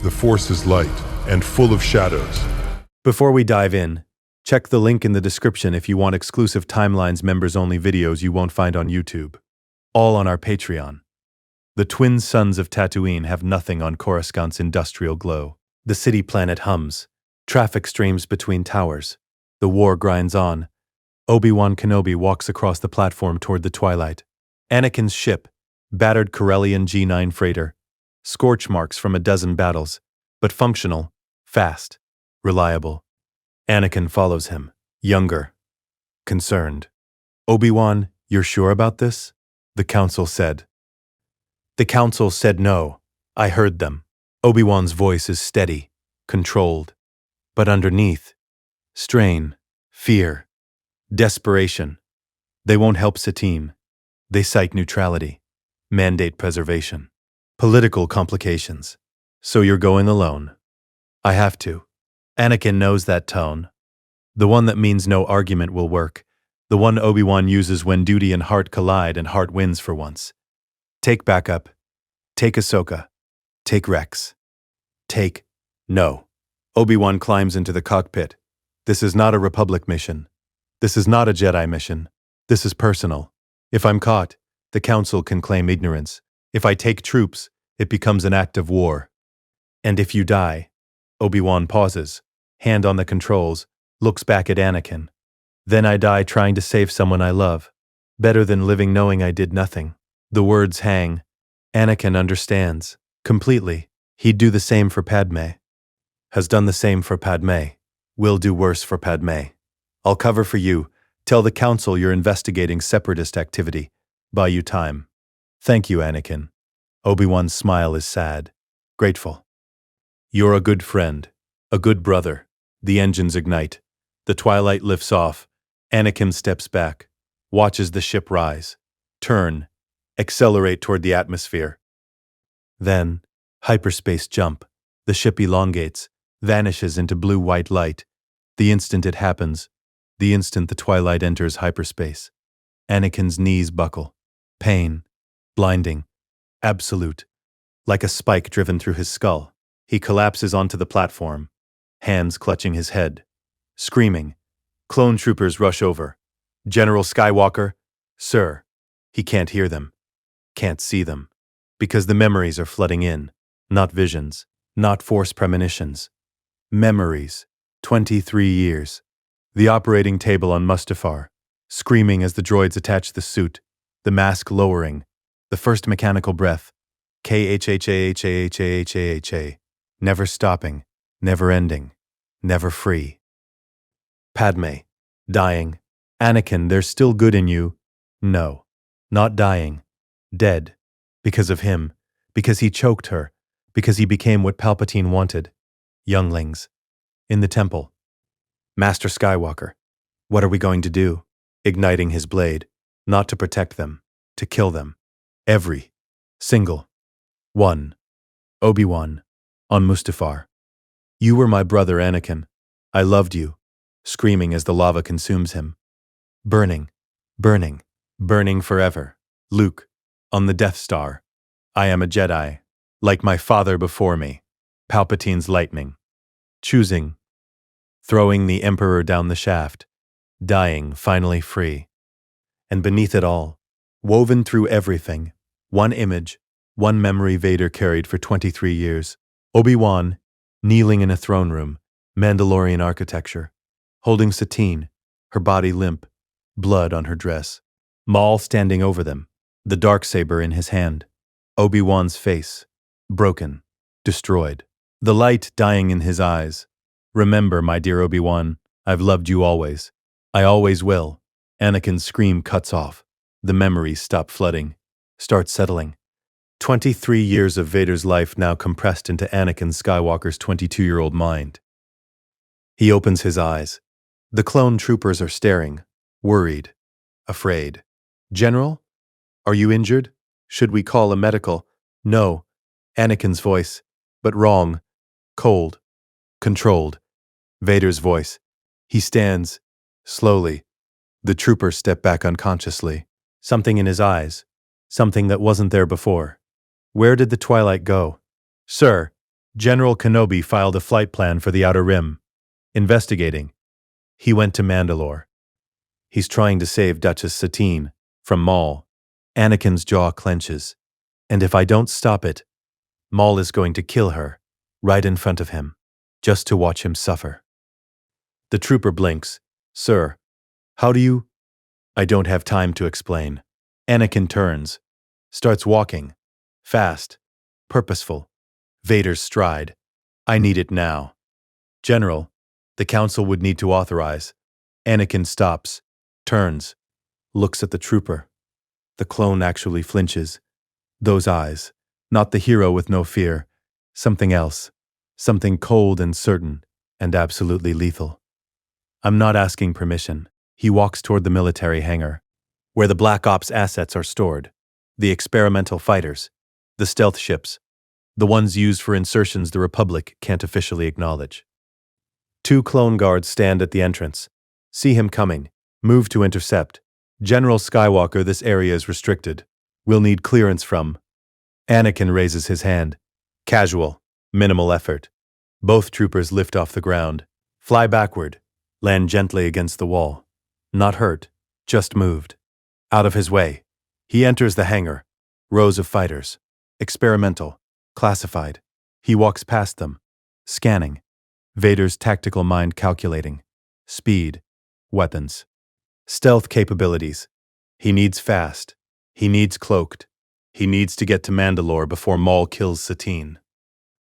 The Force is light and full of shadows. Before we dive in, check the link in the description if you want exclusive Timelines members-only videos you won't find on YouTube. All on our Patreon. The twin suns of Tatooine have nothing on Coruscant's industrial glow. The city planet hums. Traffic streams between towers. The war grinds on. Obi-Wan Kenobi walks across the platform toward the twilight. Anakin's ship, battered Corellian G9 freighter, scorch marks from a dozen battles, but functional, fast, reliable. Anakin follows him, younger, concerned. Obi-Wan, you're sure about this? The council said. The council said no. I heard them. Obi-Wan's voice is steady, controlled. But underneath, strain, fear, desperation. They won't help Satine. They cite neutrality, mandate preservation, political complications. So you're going alone. I have to. Anakin knows that tone. The one that means no argument will work. The one Obi-Wan uses when duty and heart collide and heart wins for once. Take backup. Take Ahsoka. Take Rex. Take... No. Obi-Wan climbs into the cockpit. This is not a Republic mission. This is not a Jedi mission. This is personal. If I'm caught, the Council can claim ignorance. If I take troops, it becomes an act of war. And if you die... Obi-Wan pauses, hand on the controls, looks back at Anakin. Then I die trying to save someone I love. Better than living knowing I did nothing. The words hang. Anakin understands. Completely. He'd do the same for Padmé. Has done the same for Padmé. Will do worse for Padmé. I'll cover for you. Tell the Council you're investigating separatist activity. Buy you time. Thank you, Anakin. Obi-Wan's smile is sad. Grateful. You're a good friend. A good brother. The engines ignite. The twilight lifts off. Anakin steps back. Watches the ship rise. Turn. Accelerate toward the atmosphere. Then, hyperspace jump. The ship elongates. Vanishes into blue-white light. The instant it happens. The instant the twilight enters hyperspace. Anakin's knees buckle. Pain. Blinding. Absolute. Like a spike driven through his skull. He collapses onto the platform. Hands clutching his head. Screaming. Clone troopers rush over. General Skywalker, sir. He can't hear them. Can't see them. Because the memories are flooding in. Not visions. Not Force premonitions. Memories. 23 years. The operating table on Mustafar. Screaming as the droids attach the suit. The mask lowering. The first mechanical breath. K-H-H-A-H-A-H-A-H-A-H-A. Never stopping. Never ending. Never free. Padmé. Dying. Anakin, there's still good in you. No. Not dying. Dead. Because of him. Because he choked her. Because he became what Palpatine wanted. Younglings. In the temple. Master Skywalker. What are we going to do? Igniting his blade. Not to protect them. To kill them. Every. Single. One. Obi-Wan. On Mustafar. You were my brother, Anakin. I loved you. Screaming as the lava consumes him. Burning. Burning. Burning forever. Luke. On the Death Star. I am a Jedi. Like my father before me. Palpatine's lightning. Choosing. Throwing the Emperor down the shaft. Dying, finally free. And beneath it all, woven through everything, one image, one memory Vader carried for 23 years. Obi-Wan, kneeling in a throne room, Mandalorian architecture, holding Satine, her body limp, blood on her dress. Maul standing over them, the darksaber in his hand. Obi-Wan's face, broken, destroyed. The light dying in his eyes. Remember, my dear Obi-Wan, I've loved you always. I always will. Anakin's scream cuts off. The memories stop flooding, start settling. 23 years of Vader's life now compressed into Anakin Skywalker's 22-year-old mind. He opens his eyes. The clone troopers are staring, worried, afraid. General? Are you injured? Should we call a medical? No. Anakin's voice, but wrong. Cold. Controlled. Vader's voice. He stands, slowly. The troopers step back unconsciously. Something in his eyes. Something that wasn't there before. Where did the twilight go? Sir, General Kenobi filed a flight plan for the Outer Rim. Investigating. He went to Mandalore. He's trying to save Duchess Satine from Maul. Anakin's jaw clenches. And if I don't stop it, Maul is going to kill her, right in front of him, just to watch him suffer. The trooper blinks. Sir, how do you? I don't have time to explain. Anakin turns, starts walking. Fast, purposeful. Vader's stride. I need it now. General, the council would need to authorize. Anakin stops, turns, looks at the trooper. The clone actually flinches. Those eyes, not the hero with no fear, something else, something cold and certain, and absolutely lethal. I'm not asking permission. He walks toward the military hangar, where the Black Ops assets are stored, the experimental fighters, the stealth ships, the ones used for insertions the Republic can't officially acknowledge. 2 clone guards stand at the entrance, see him coming, move to intercept. General Skywalker, this area is restricted. We'll need clearance from. Anakin raises his hand. Casual, minimal effort. Both troopers lift off the ground, fly backward, land gently against the wall. Not hurt, just moved. Out of his way. He enters the hangar. Rows of fighters. Experimental. Classified. He walks past them. Scanning. Vader's tactical mind calculating. Speed. Weapons. Stealth capabilities. He needs fast. He needs cloaked. He needs to get to Mandalore before Maul kills Satine.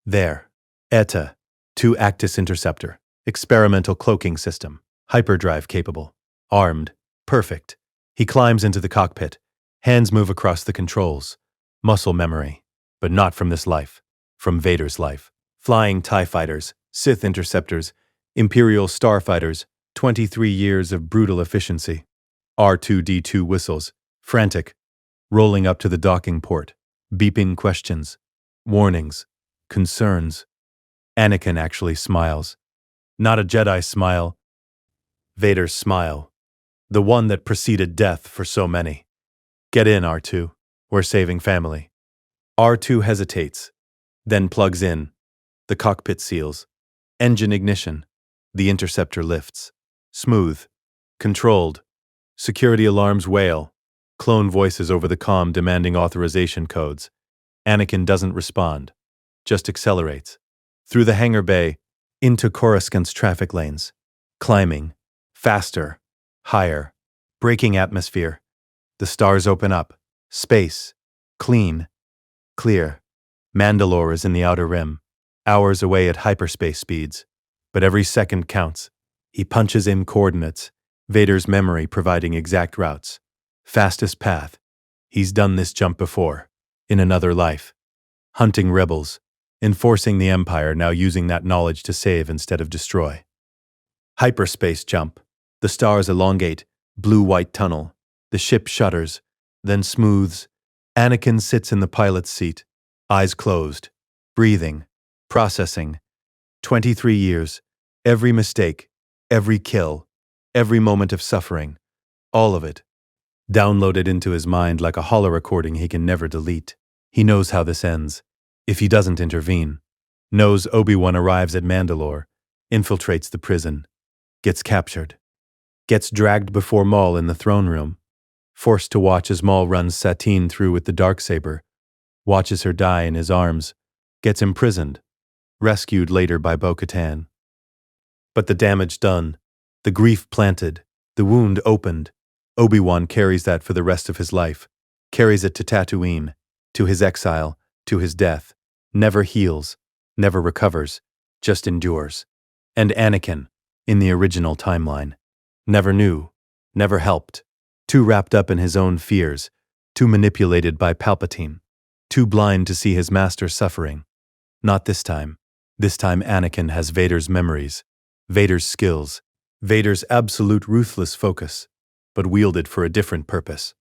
There. ETA. 2 Actis Interceptor. Experimental cloaking system. Hyperdrive capable. Armed. Perfect. He climbs into the cockpit. Hands move across the controls. Muscle memory. But not from this life. From Vader's life. Flying TIE fighters, Sith interceptors, Imperial starfighters, 23 years of brutal efficiency. R2-D2 whistles. Frantic. Rolling up to the docking port. Beeping questions. Warnings. Concerns. Anakin actually smiles. Not a Jedi smile. Vader's smile. The one that preceded death for so many. Get in, R2. We're saving family. R2 hesitates, then plugs in. The cockpit seals. Engine ignition. The interceptor lifts. Smooth. Controlled. Security alarms wail. Clone voices over the comm demanding authorization codes. Anakin doesn't respond. Just accelerates. Through the hangar bay, into Coruscant's traffic lanes. Climbing. Faster. Higher. Breaking atmosphere. The stars open up. Space. Clean. Clear. Mandalore is in the Outer Rim. Hours away at hyperspace speeds. But every second counts. He punches in coordinates. Vader's memory providing exact routes. Fastest path. He's done this jump before. In another life. Hunting rebels. Enforcing the Empire, now using that knowledge to save instead of destroy. Hyperspace jump. The stars elongate. Blue-white tunnel. The ship shudders. Then smooths. Anakin sits in the pilot's seat. Eyes closed. Breathing. Processing. 23 years. Every mistake. Every kill. Every moment of suffering. All of it. Downloaded into his mind like a hollow recording he can never delete. He knows how this ends. If he doesn't intervene. Knows Obi-Wan arrives at Mandalore. Infiltrates the prison. Gets captured. Gets dragged before Maul in the throne room. Forced to watch as Maul runs Satine through with the darksaber. Watches her die in his arms. Gets imprisoned. Rescued later by Bo-Katan. But the damage done. The grief planted. The wound opened. Obi-Wan carries that for the rest of his life. Carries it to Tatooine. To his exile. To his death. Never heals. Never recovers. Just endures. And Anakin, in the original timeline, never knew. Never helped. Too wrapped up in his own fears. Too manipulated by Palpatine. Too blind to see his master suffering. Not this time. This time Anakin has Vader's memories. Vader's skills. Vader's absolute ruthless focus. But wielded for a different purpose.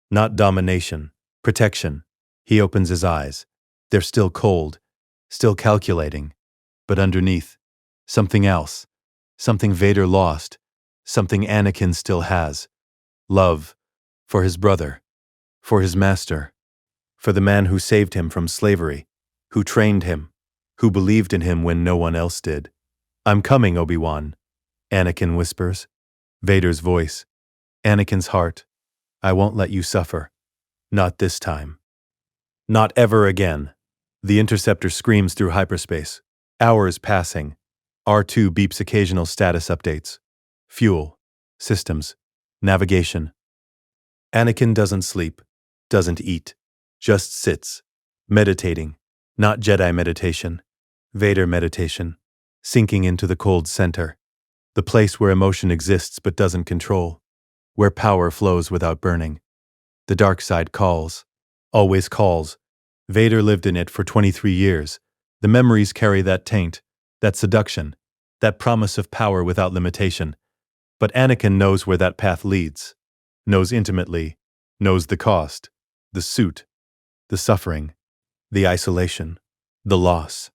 Not domination. Protection. He opens his eyes. They're still cold. Still calculating. But underneath. Something else. Something Vader lost. Something Anakin still has. Love. For his brother. For his master. For the man who saved him from slavery. Who trained him. who believed in him when no one else did. "I'm coming, Obi-Wan," Anakin whispers. Vader's voice. Anakin's heart. "I won't let you suffer. Not this time. Not ever again." The interceptor screams through hyperspace. Hours passing. R2 beeps occasional status updates. Fuel. Systems. Navigation. Anakin doesn't sleep. Doesn't eat. Just sits. Meditating. Not Jedi meditation. Vader meditation. Sinking into the cold center. The place where emotion exists but doesn't control. Where power flows without burning. The dark side calls. Always calls. Vader lived in it for 23 years. The memories carry that taint, that seduction, that promise of power without limitation. But Anakin knows where that path leads. Knows intimately. Knows the cost. The suit. The suffering. The isolation. The loss.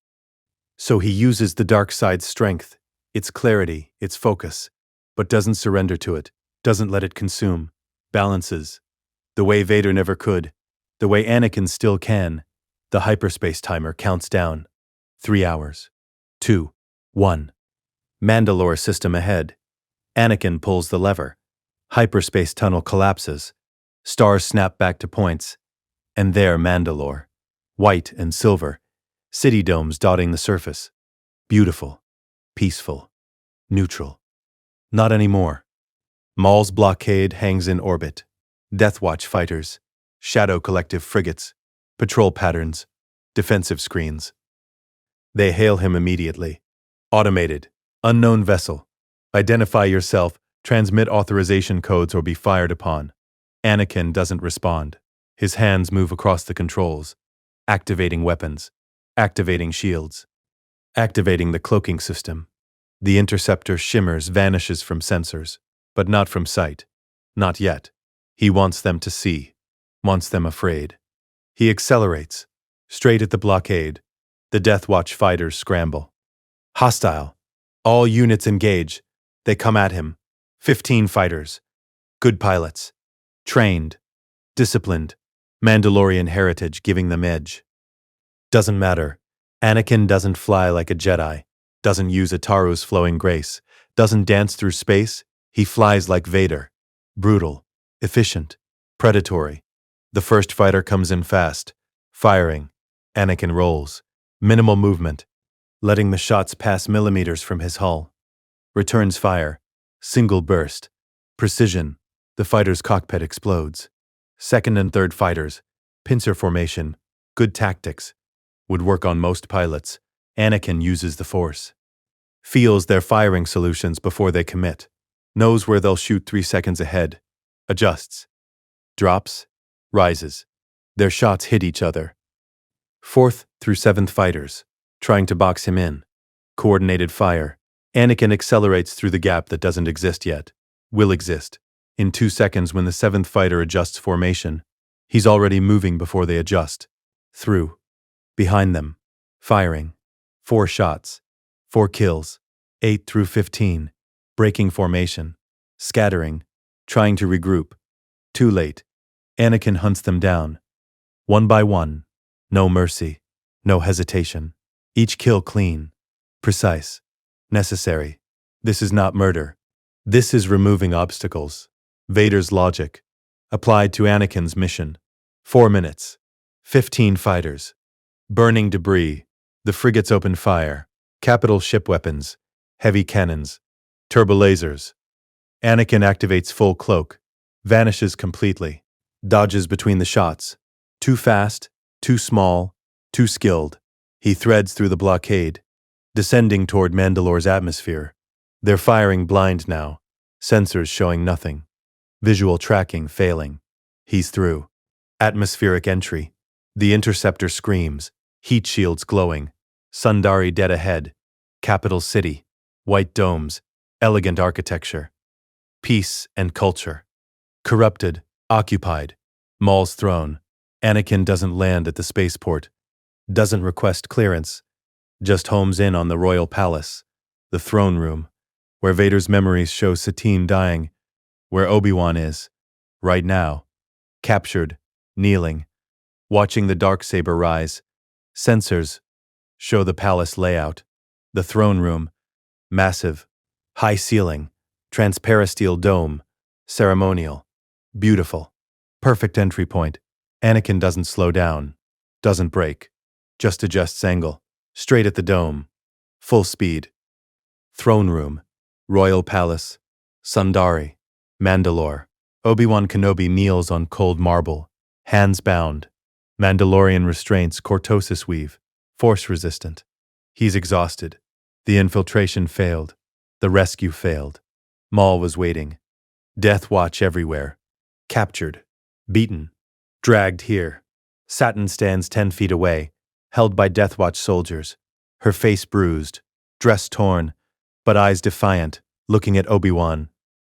So he uses the dark side's strength, its clarity, its focus, but doesn't surrender to it, doesn't let it consume, balances. The way Vader never could, the way Anakin still can. The hyperspace timer counts down. 3 hours. 2. 1. Mandalore system ahead. Anakin pulls the lever. Hyperspace tunnel collapses. Stars snap back to points. And there Mandalore. White and silver. City domes dotting the surface. Beautiful. Peaceful. Neutral. Not anymore. Maul's blockade hangs in orbit. Death Watch fighters. Shadow Collective frigates. Patrol patterns. Defensive screens. They hail him immediately. Automated. Unknown vessel. Identify yourself, transmit authorization codes or be fired upon. Anakin doesn't respond. His hands move across the controls. Activating weapons. Activating shields. Activating the cloaking system. The interceptor shimmers, vanishes from sensors, but not from sight. Not yet. He wants them to see. Wants them afraid. He accelerates. Straight at the blockade. The Death Watch fighters scramble. Hostile. All units engage. They come at him. 15 fighters. Good pilots. Trained. Disciplined. Mandalorian heritage giving them edge. Doesn't matter. Anakin doesn't fly like a Jedi. Doesn't use Ataru's flowing grace. Doesn't dance through space. He flies like Vader. Brutal. Efficient. Predatory. The first fighter comes in fast. Firing. Anakin rolls. Minimal movement. Letting the shots pass millimeters from his hull. Returns fire. Single burst. Precision. The fighter's cockpit explodes. Second and third fighters. Pincer formation. Good tactics. Would work on most pilots. Anakin uses the Force. Feels their firing solutions before they commit. Knows where they'll shoot 3 seconds ahead. Adjusts. Drops. Rises. Their shots hit each other. 4th through 7th fighters. Trying to box him in. Coordinated fire. Anakin accelerates through the gap that doesn't exist yet. Will exist. In 2 seconds when the 7th fighter adjusts formation. He's already moving before they adjust. Through. Behind them. Firing. 4 shots. 4 kills. 8 through 15. Breaking formation. Scattering. Trying to regroup. Too late. Anakin hunts them down. One by one. No mercy. No hesitation. Each kill clean. Precise. Necessary. This is not murder. This is removing obstacles. Vader's logic. Applied to Anakin's mission. 4 minutes. 15 fighters. Burning debris. The frigates open fire. Capital ship weapons. Heavy cannons. Turbolasers. Anakin activates full cloak. Vanishes completely. Dodges between the shots. Too fast. Too small. Too skilled. He threads through the blockade. Descending toward Mandalore's atmosphere. They're firing blind now. Sensors showing nothing. Visual tracking failing. He's through. Atmospheric entry. The interceptor screams. Heat shields glowing. Sundari dead ahead. Capital city. White domes. Elegant architecture. Peace and culture. Corrupted. Occupied. Maul's throne. Anakin doesn't land at the spaceport. Doesn't request clearance. Just homes in on the royal palace. The throne room. Where Vader's memories show Satine dying. Where Obi-Wan is. Right now. Captured. Kneeling. Watching the darksaber rise. Sensors. Show the palace layout. The throne room. Massive. High ceiling. Transparasteel dome. Ceremonial. Beautiful. Perfect entry point. Anakin doesn't slow down. Doesn't brake. Just adjusts angle. Straight at the dome. Full speed. Throne room. Royal palace. Sundari. Mandalore. Obi-Wan Kenobi kneels on cold marble. Hands bound. Mandalorian restraints cortosis weave. Force resistant. He's exhausted. The infiltration failed. The rescue failed. Maul was waiting. Death watch everywhere. Captured. Beaten. Dragged here. Satine stands 10 feet away, held by Death Watch soldiers. Her face bruised. Dress torn, but eyes defiant, looking at Obi-Wan.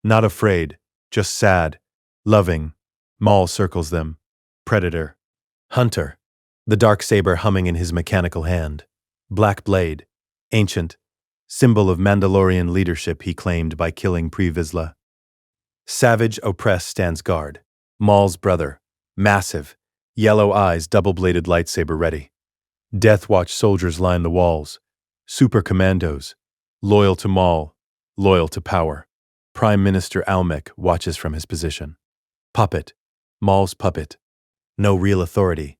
Not afraid, just sad. Loving. Maul circles them. Predator. Hunter. The darksaber humming in his mechanical hand. Black blade. Ancient. Symbol of Mandalorian leadership he claimed by killing Pre Vizsla. Savage oppressed stands guard. Maul's brother. Massive. Yellow eyes, double-bladed lightsaber ready. Death Watch soldiers line the walls. Super commandos. Loyal to Maul. Loyal to power. Prime Minister Almec watches from his position. Puppet. Maul's puppet. No real authority.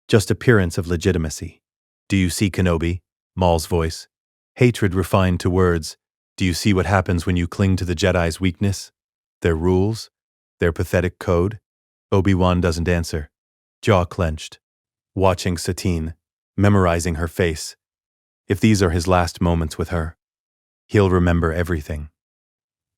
Just appearance of legitimacy. Do you see, Kenobi? Maul's voice. Hatred refined to words. Do you see what happens when you cling to the Jedi's weakness? Their rules? Their pathetic code? Obi-Wan doesn't answer. Jaw clenched. Watching Satine. Memorizing her face. If these are his last moments with her, he'll remember everything.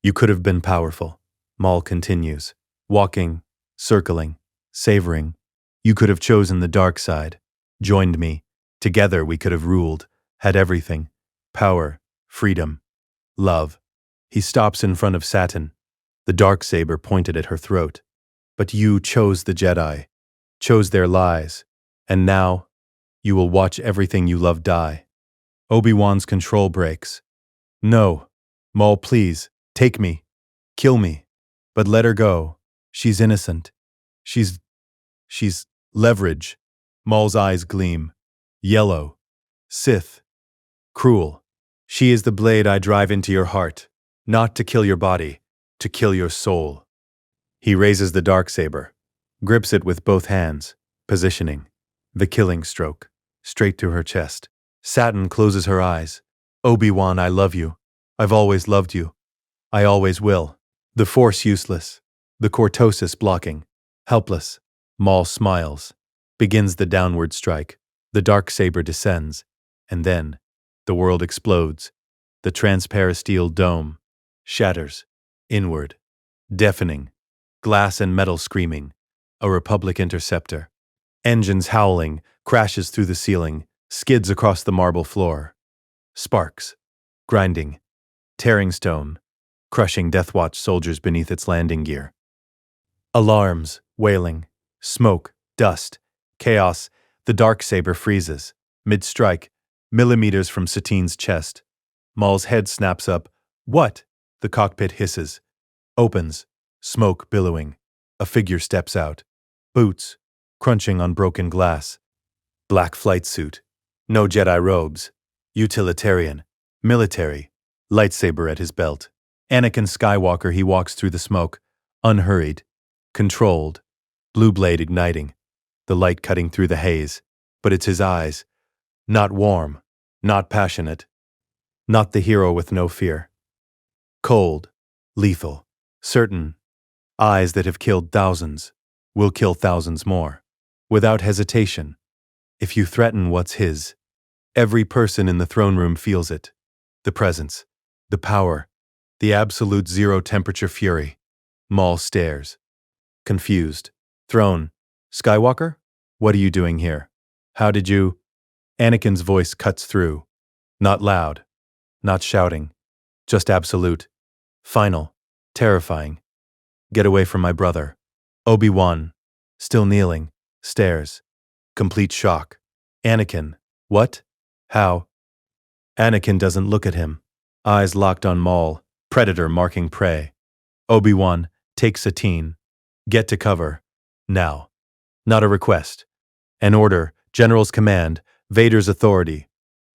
You could have been powerful. Maul continues. Walking. Circling. Savoring. You could have chosen the dark side. Joined me. Together we could have ruled. Had everything. Power. Freedom. Love. He stops in front of Satine. The darksaber pointed at her throat. But you chose the Jedi. Chose their lies. And now, you will watch everything you love die. Obi-Wan's control breaks. No. Maul, please. Take me. Kill me. But let her go. She's innocent. She's leverage. Maul's eyes gleam. Yellow. Sith. Cruel. She is the blade I drive into your heart. Not to kill your body. To kill your soul. He raises the darksaber. Grips it with both hands. Positioning. The killing stroke. Straight to her chest. Satine closes her eyes. Obi-Wan, I love you. I've always loved you. I always will. The Force useless. The cortosis blocking. Helpless. Maul smiles. Begins the downward strike. The darksaber descends. And then, the world explodes. The transparasteel dome shatters. Inward. Deafening. Glass and metal screaming. A Republic interceptor. Engines howling, crashes through the ceiling, skids across the marble floor. Sparks. Grinding. Tearing stone. Crushing Death Watch soldiers beneath its landing gear. Alarms. Wailing. Smoke. Dust. Chaos. The darksaber freezes. Mid-strike. Millimeters from Satine's chest. Maul's head snaps up. What? The cockpit hisses. Opens. Smoke billowing. A figure steps out. Boots. Crunching on broken glass. Black flight suit. No Jedi robes. Utilitarian. Military. Lightsaber at his belt. Anakin Skywalker, he walks through the smoke. Unhurried. Controlled. Blue blade igniting. The light cutting through the haze. But it's his eyes. Not warm. Not passionate. Not the hero with no fear. Cold. Lethal. Certain. Eyes that have killed thousands. Will kill thousands more. Without hesitation. If you threaten what's his, every person in the throne room feels it. The presence. The power. The absolute zero-temperature fury. Maul stares. Confused. Throne. Skywalker? What are you doing here? How did you? Anakin's voice cuts through. Not loud. Not shouting. Just absolute. Final. Terrifying. Get away from my brother. Obi-Wan. Still kneeling. Stares. Complete shock. Anakin. What? How? Anakin doesn't look at him. Eyes locked on Maul. Predator marking prey. Obi-Wan. Take Satine. Get to cover. Now. Not a request. An order. General's command. Vader's authority.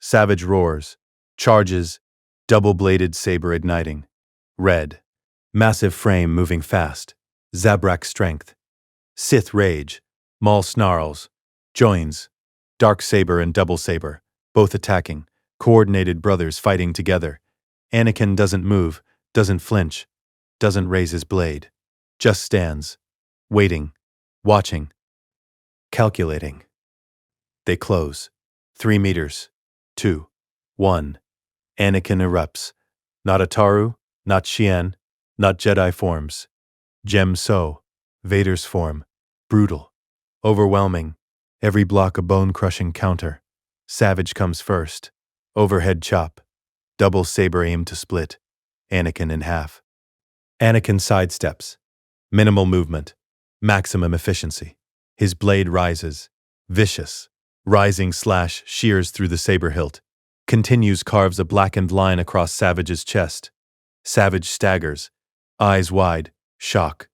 Savage roars. Charges. Double-bladed saber igniting. Red. Massive frame moving fast. Zabrak strength. Sith rage. Maul snarls. Joins. Dark saber and double saber, both attacking. Coordinated brothers fighting together. Anakin doesn't move, doesn't flinch, doesn't raise his blade. Just stands. Waiting. Watching. Calculating. They close. 3 meters. 2. 1. Anakin erupts. Not Ataru, not Xian, not Jedi forms. Gem So, Vader's form. Brutal. Overwhelming. Every block a bone-crushing counter. Savage comes first. Overhead chop. Double saber aim to split. Anakin in half. Anakin sidesteps. Minimal movement. Maximum efficiency. His blade rises. Vicious. Rising slash shears through the saber hilt. Continues carves a blackened line across Savage's chest. Savage staggers. Eyes wide. Shock.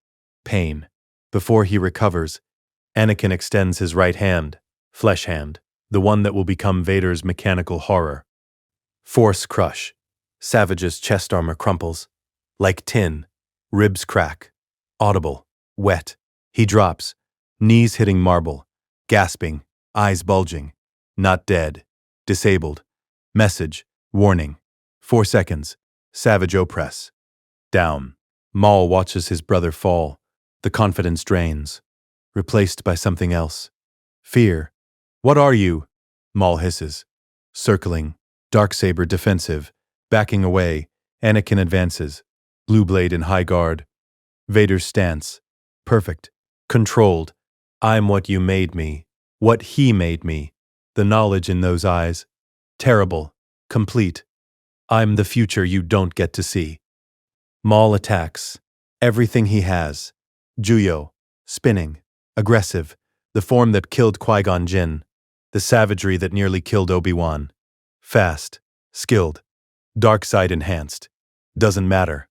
Pain. Before he recovers, Anakin extends his right hand. Flesh hand. The one that will become Vader's mechanical horror. Force crush. Savage's chest armor crumples. Like tin. Ribs crack. Audible. Wet. He drops. Knees hitting marble. Gasping. Eyes bulging. Not dead. Disabled. Message. Warning. 4 seconds. Savage oppress. Down. Maul watches his brother fall. The confidence drains. Replaced by something else. Fear. What are you? Maul hisses. Circling. Darksaber defensive. Backing away. Anakin advances. Blue blade in high guard. Vader's stance. Perfect. Controlled. I'm what you made me. What he made me. The knowledge in those eyes. Terrible. Complete. I'm the future you don't get to see. Maul attacks. Everything he has. Juyo. Spinning. Aggressive. The form that killed Qui-Gon Jinn. The savagery that nearly killed Obi-Wan. Fast. Skilled. Dark side enhanced. Doesn't matter.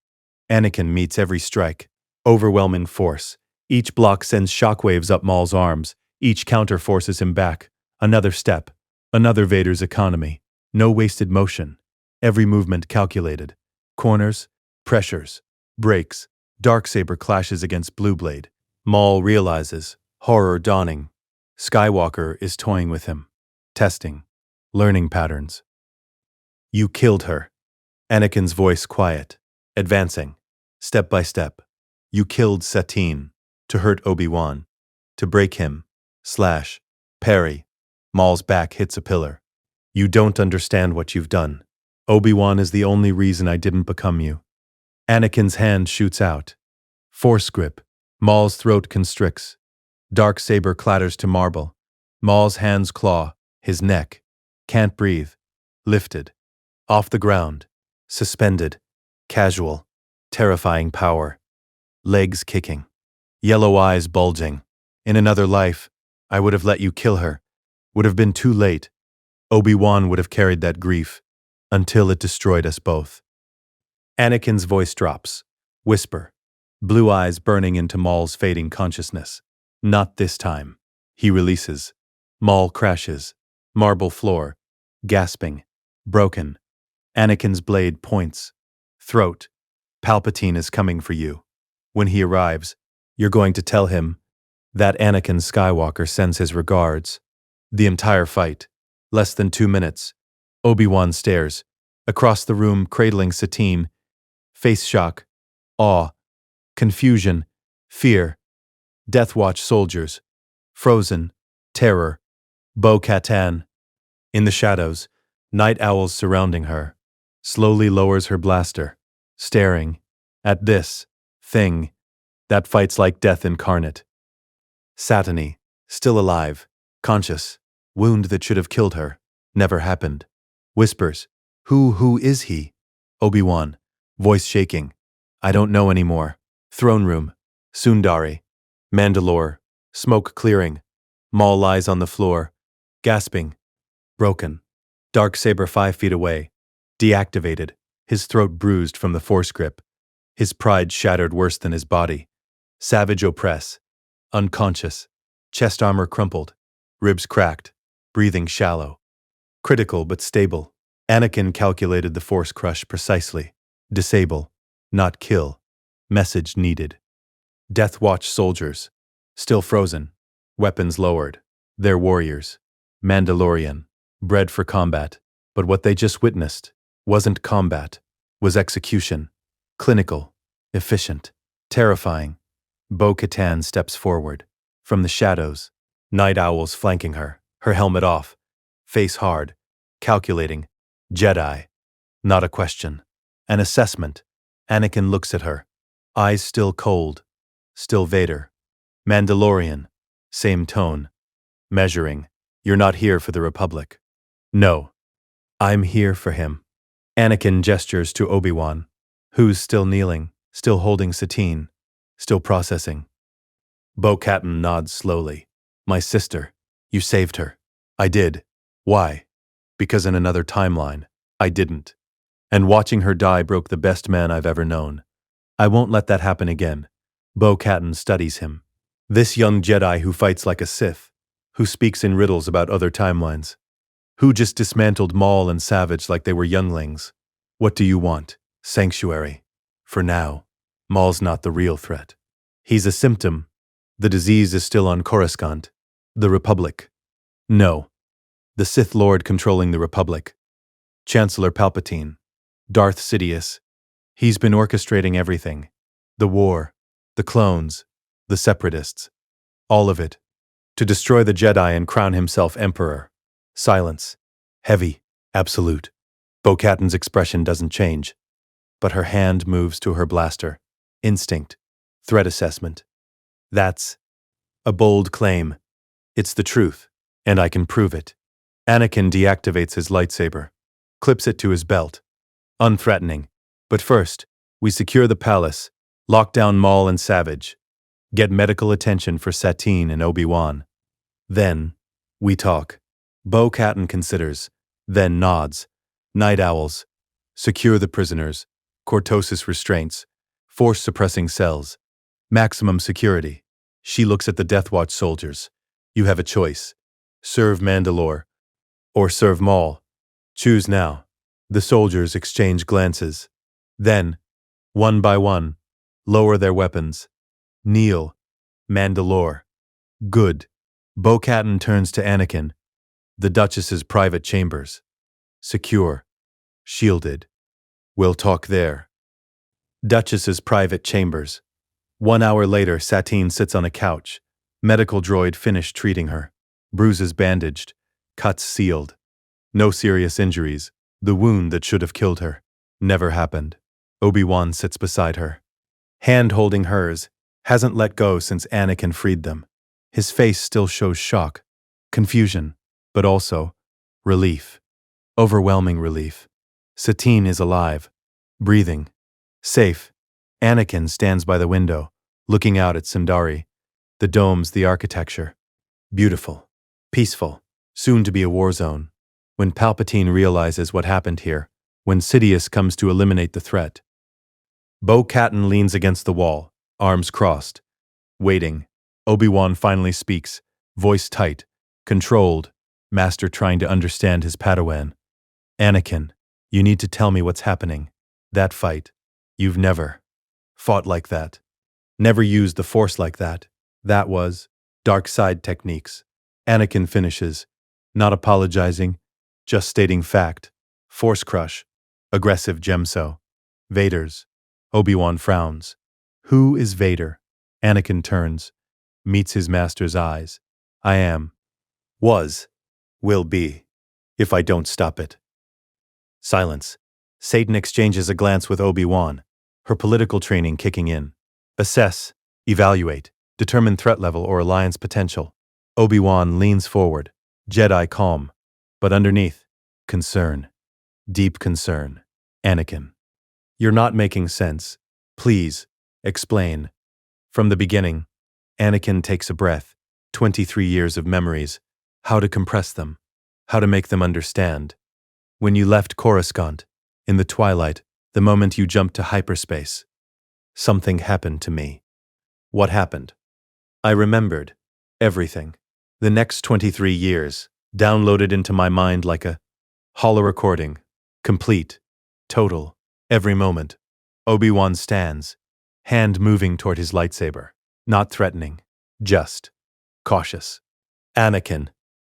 Anakin meets every strike. Overwhelming force. Each block sends shockwaves up Maul's arms. Each counter forces him back. Another step. Another Vader's economy. No wasted motion. Every movement calculated. Corners. Pressures. Breaks. Darksaber clashes against Blue Blade. Maul realizes. Horror dawning. Skywalker is toying with him. Testing. Learning patterns. You killed her. Anakin's voice quiet. Advancing. Step by step. You killed Satine. To hurt Obi-Wan. To break him. Slash. Parry. Maul's back hits a pillar. You don't understand what you've done. Obi-Wan is the only reason I didn't become you. Anakin's hand shoots out. Force grip. Maul's throat constricts. Dark saber clatters to marble. Maul's hands claw. His neck. Can't breathe. Lifted. Off the ground. Suspended. Casual. Terrifying power. Legs kicking. Yellow eyes bulging. In another life, I would have let you kill her. Would have been too late. Obi-Wan would have carried that grief. Until it destroyed us both. Anakin's voice drops. Whisper. Blue eyes burning into Maul's fading consciousness. Not this time. He releases. Maul crashes. Marble floor. Gasping. Broken. Anakin's blade points. Throat. Palpatine is coming for you. When he arrives, you're going to tell him that Anakin Skywalker sends his regards. The entire fight. Less than 2 minutes. Obi-Wan stares. Across the room, cradling Satine. Face shock. Awe. Confusion. Fear. Death Watch soldiers. Frozen. Terror. Bo-Katan. In the shadows, night owls surrounding her. Slowly lowers her blaster. Staring. At this. Thing. That fights like death incarnate. Satine. Still alive. Conscious. Wound that should have killed her. Never happened. Whispers. Who is he? Obi-Wan. Voice shaking. I don't know anymore. Throne room. Sundari. Mandalore. Smoke clearing. Maul lies on the floor. Gasping. Broken. Darksaber 5 feet away. Deactivated. His throat bruised from the force grip. His pride shattered worse than his body. Savage oppress. Unconscious. Chest armor crumpled. Ribs cracked. Breathing shallow. Critical but stable. Anakin calculated the force crush precisely. Disable, not kill. Message needed. Death Watch soldiers. Still frozen. Weapons lowered. They're warriors. Mandalorian. Bred for combat. But what they just witnessed wasn't combat, was execution. Clinical. Efficient. Terrifying. Bo-Katan steps forward. From the shadows. Night owls flanking her, her helmet off. Face hard. Calculating. Jedi. Not a question. An assessment. Anakin looks at her. Eyes still cold. Still Vader. Mandalorian. Same tone. Measuring. You're not here for the Republic. No. I'm here for him. Anakin gestures to Obi-Wan, who's still kneeling, still holding Satine, still processing. Bo-Katan nods slowly. My sister. You saved her. I did. Why? Because in another timeline, I didn't. And watching her die broke the best man I've ever known. I won't let that happen again. Bo-Katan studies him. This young Jedi who fights like a Sith, who speaks in riddles about other timelines, who just dismantled Maul and Savage like they were younglings. What do you want? Sanctuary. For now, Maul's not the real threat. He's a symptom. The disease is still on Coruscant. The Republic. No. The Sith Lord controlling the Republic. Chancellor Palpatine. Darth Sidious. He's been orchestrating everything. The war. The clones. The separatists. All of it. To destroy the Jedi and crown himself Emperor. Silence. Heavy. Absolute. Bo-Katan's expression doesn't change. But her hand moves to her blaster. Instinct. Threat assessment. That's a bold claim. It's the truth, and I can prove it. Anakin deactivates his lightsaber, clips it to his belt. Unthreatening. But first, we secure the palace, lock down Maul and Savage, get medical attention for Satine and Obi-Wan. Then, we talk. Bo-Katan considers, then nods. Night owls. Secure the prisoners. Cortosis restraints. Force-suppressing cells. Maximum security. She looks at the Death Watch soldiers. You have a choice. Serve Mandalore. Or serve Maul. Choose now. The soldiers exchange glances. Then, one by one, lower their weapons. Kneel. Mandalore. Good. Bo-Katan turns to Anakin. The Duchess's private chambers. Secure. Shielded. We'll talk there. Duchess's private chambers. 1 hour later, Satine sits on a couch. Medical droid finished treating her. Bruises bandaged. Cuts sealed. No serious injuries. The wound that should have killed her never happened. Obi-Wan sits beside her. Hand holding hers. Hasn't let go since Anakin freed them. His face still shows shock. Confusion. But also relief. Overwhelming relief. Satine is alive. Breathing. Safe. Anakin stands by the window, looking out at Sundari. The domes, the architecture. Beautiful. Peaceful. Soon to be a war zone. When Palpatine realizes what happened here, when Sidious comes to eliminate the threat. Bo-Katan leans against the wall, arms crossed. Waiting. Obi-Wan finally speaks, voice tight, controlled, Master trying to understand his Padawan. Anakin, you need to tell me what's happening. That fight. You've never fought like that. Never used the Force like that. That was dark side techniques. Anakin finishes, not apologizing, just stating fact. Force crush. Aggressive Gemso. Vader's. Obi-Wan frowns. Who is Vader? Anakin turns, meets his master's eyes. I am. Was. Will be. If I don't stop it. Silence. Satan exchanges a glance with Obi-Wan, her political training kicking in. Assess, evaluate, determine threat level or alliance potential. Obi-Wan leans forward, Jedi calm, but underneath, concern. Deep concern. Anakin. You're not making sense. Please, explain. From the beginning, Anakin takes a breath, 23 years of memories, how to compress them, how to make them understand. When you left Coruscant, in the twilight, the moment you jumped to hyperspace, something happened to me. What happened? I remembered everything. The next 23 years, downloaded into my mind like a Holo recording. Complete. Total. Every moment. Obi-Wan stands, hand moving toward his lightsaber. Not threatening. Just. Cautious. Anakin.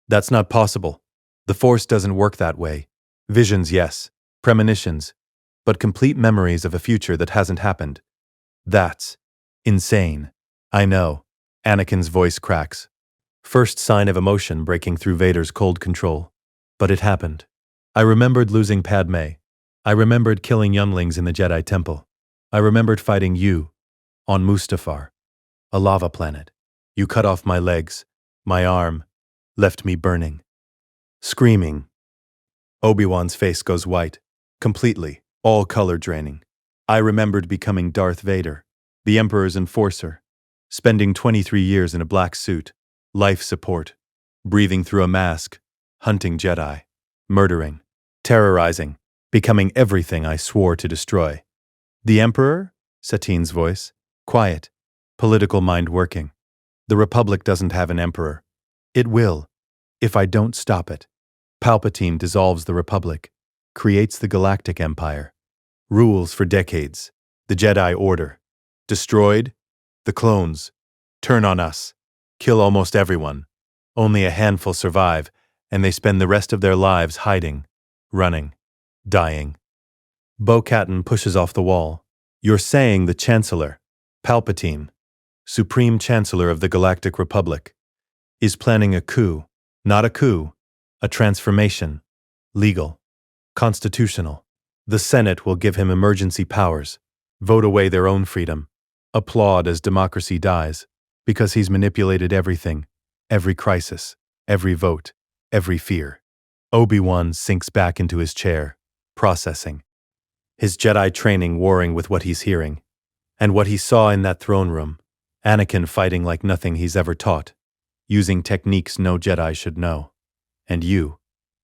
That's not possible. The Force doesn't work that way. Visions, yes. Premonitions. But complete memories of a future that hasn't happened. That's insane. I know. Anakin's voice cracks. First sign of emotion breaking through Vader's cold control. But it happened. I remembered losing Padmé. I remembered killing younglings in the Jedi Temple. I remembered fighting you on Mustafar, a lava planet. You cut off my legs, my arm, left me burning. Screaming. Obi-Wan's face goes white, completely, all color draining. I remembered becoming Darth Vader, the Emperor's enforcer, spending 23 years in a black suit, life support, breathing through a mask, hunting Jedi, murdering, terrorizing, becoming everything I swore to destroy. The Emperor? Satine's voice. Quiet. Political mind working. The Republic doesn't have an emperor. It will, if I don't stop it. Palpatine dissolves the Republic, creates the Galactic Empire, rules for decades, the Jedi Order. Destroyed? The clones. Turn on us. Kill almost everyone. Only a handful survive, and they spend the rest of their lives hiding, running, dying. Bo-Katan pushes off the wall. You're saying the Chancellor, Palpatine, Supreme Chancellor of the Galactic Republic, is planning a coup, not a coup, a transformation, legal, constitutional. The Senate will give him emergency powers, vote away their own freedom, applaud as democracy dies, because he's manipulated everything, every crisis, every vote, every fear. Obi-Wan sinks back into his chair, processing. His Jedi training warring with what he's hearing, and what he saw in that throne room, Anakin fighting like nothing he's ever taught, using techniques no Jedi should know. And you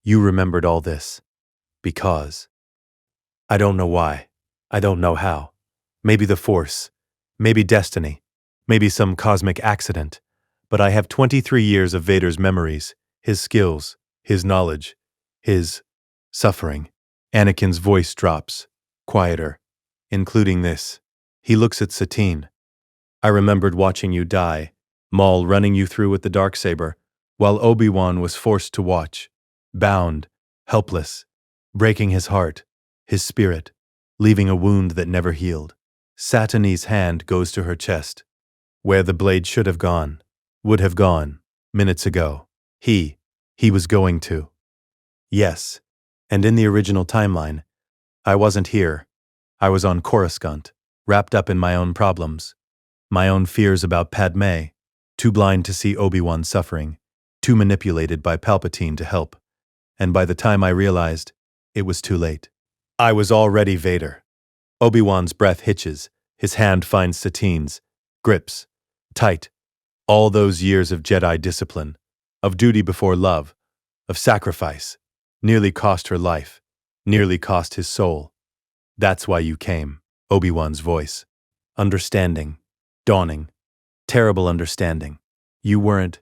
remembered all this. Because. I don't know why. I don't know how. Maybe the Force. Maybe destiny. Maybe some cosmic accident. But I have 23 years of Vader's memories, his skills, his knowledge, his suffering. Anakin's voice drops, quieter, including this. He looks at Satine. I remembered watching you die, Maul running you through with the Darksaber, while Obi-Wan was forced to watch, bound, helpless, breaking his heart, his spirit, leaving a wound that never healed. Satine's hand goes to her chest, where the blade should have gone, would have gone, minutes ago. He was going to. Yes, and in the original timeline, I wasn't here. I was on Coruscant, wrapped up in my own problems, my own fears about Padmé, too blind to see Obi-Wan suffering, too manipulated by Palpatine to help. And by the time I realized, it was too late. I was already Vader. Obi-Wan's breath hitches, his hand finds Satine's, grips, tight. All those years of Jedi discipline, of duty before love, of sacrifice, nearly cost her life, nearly cost his soul. That's why you came, Obi-Wan's voice. Understanding, dawning, terrible understanding. You weren't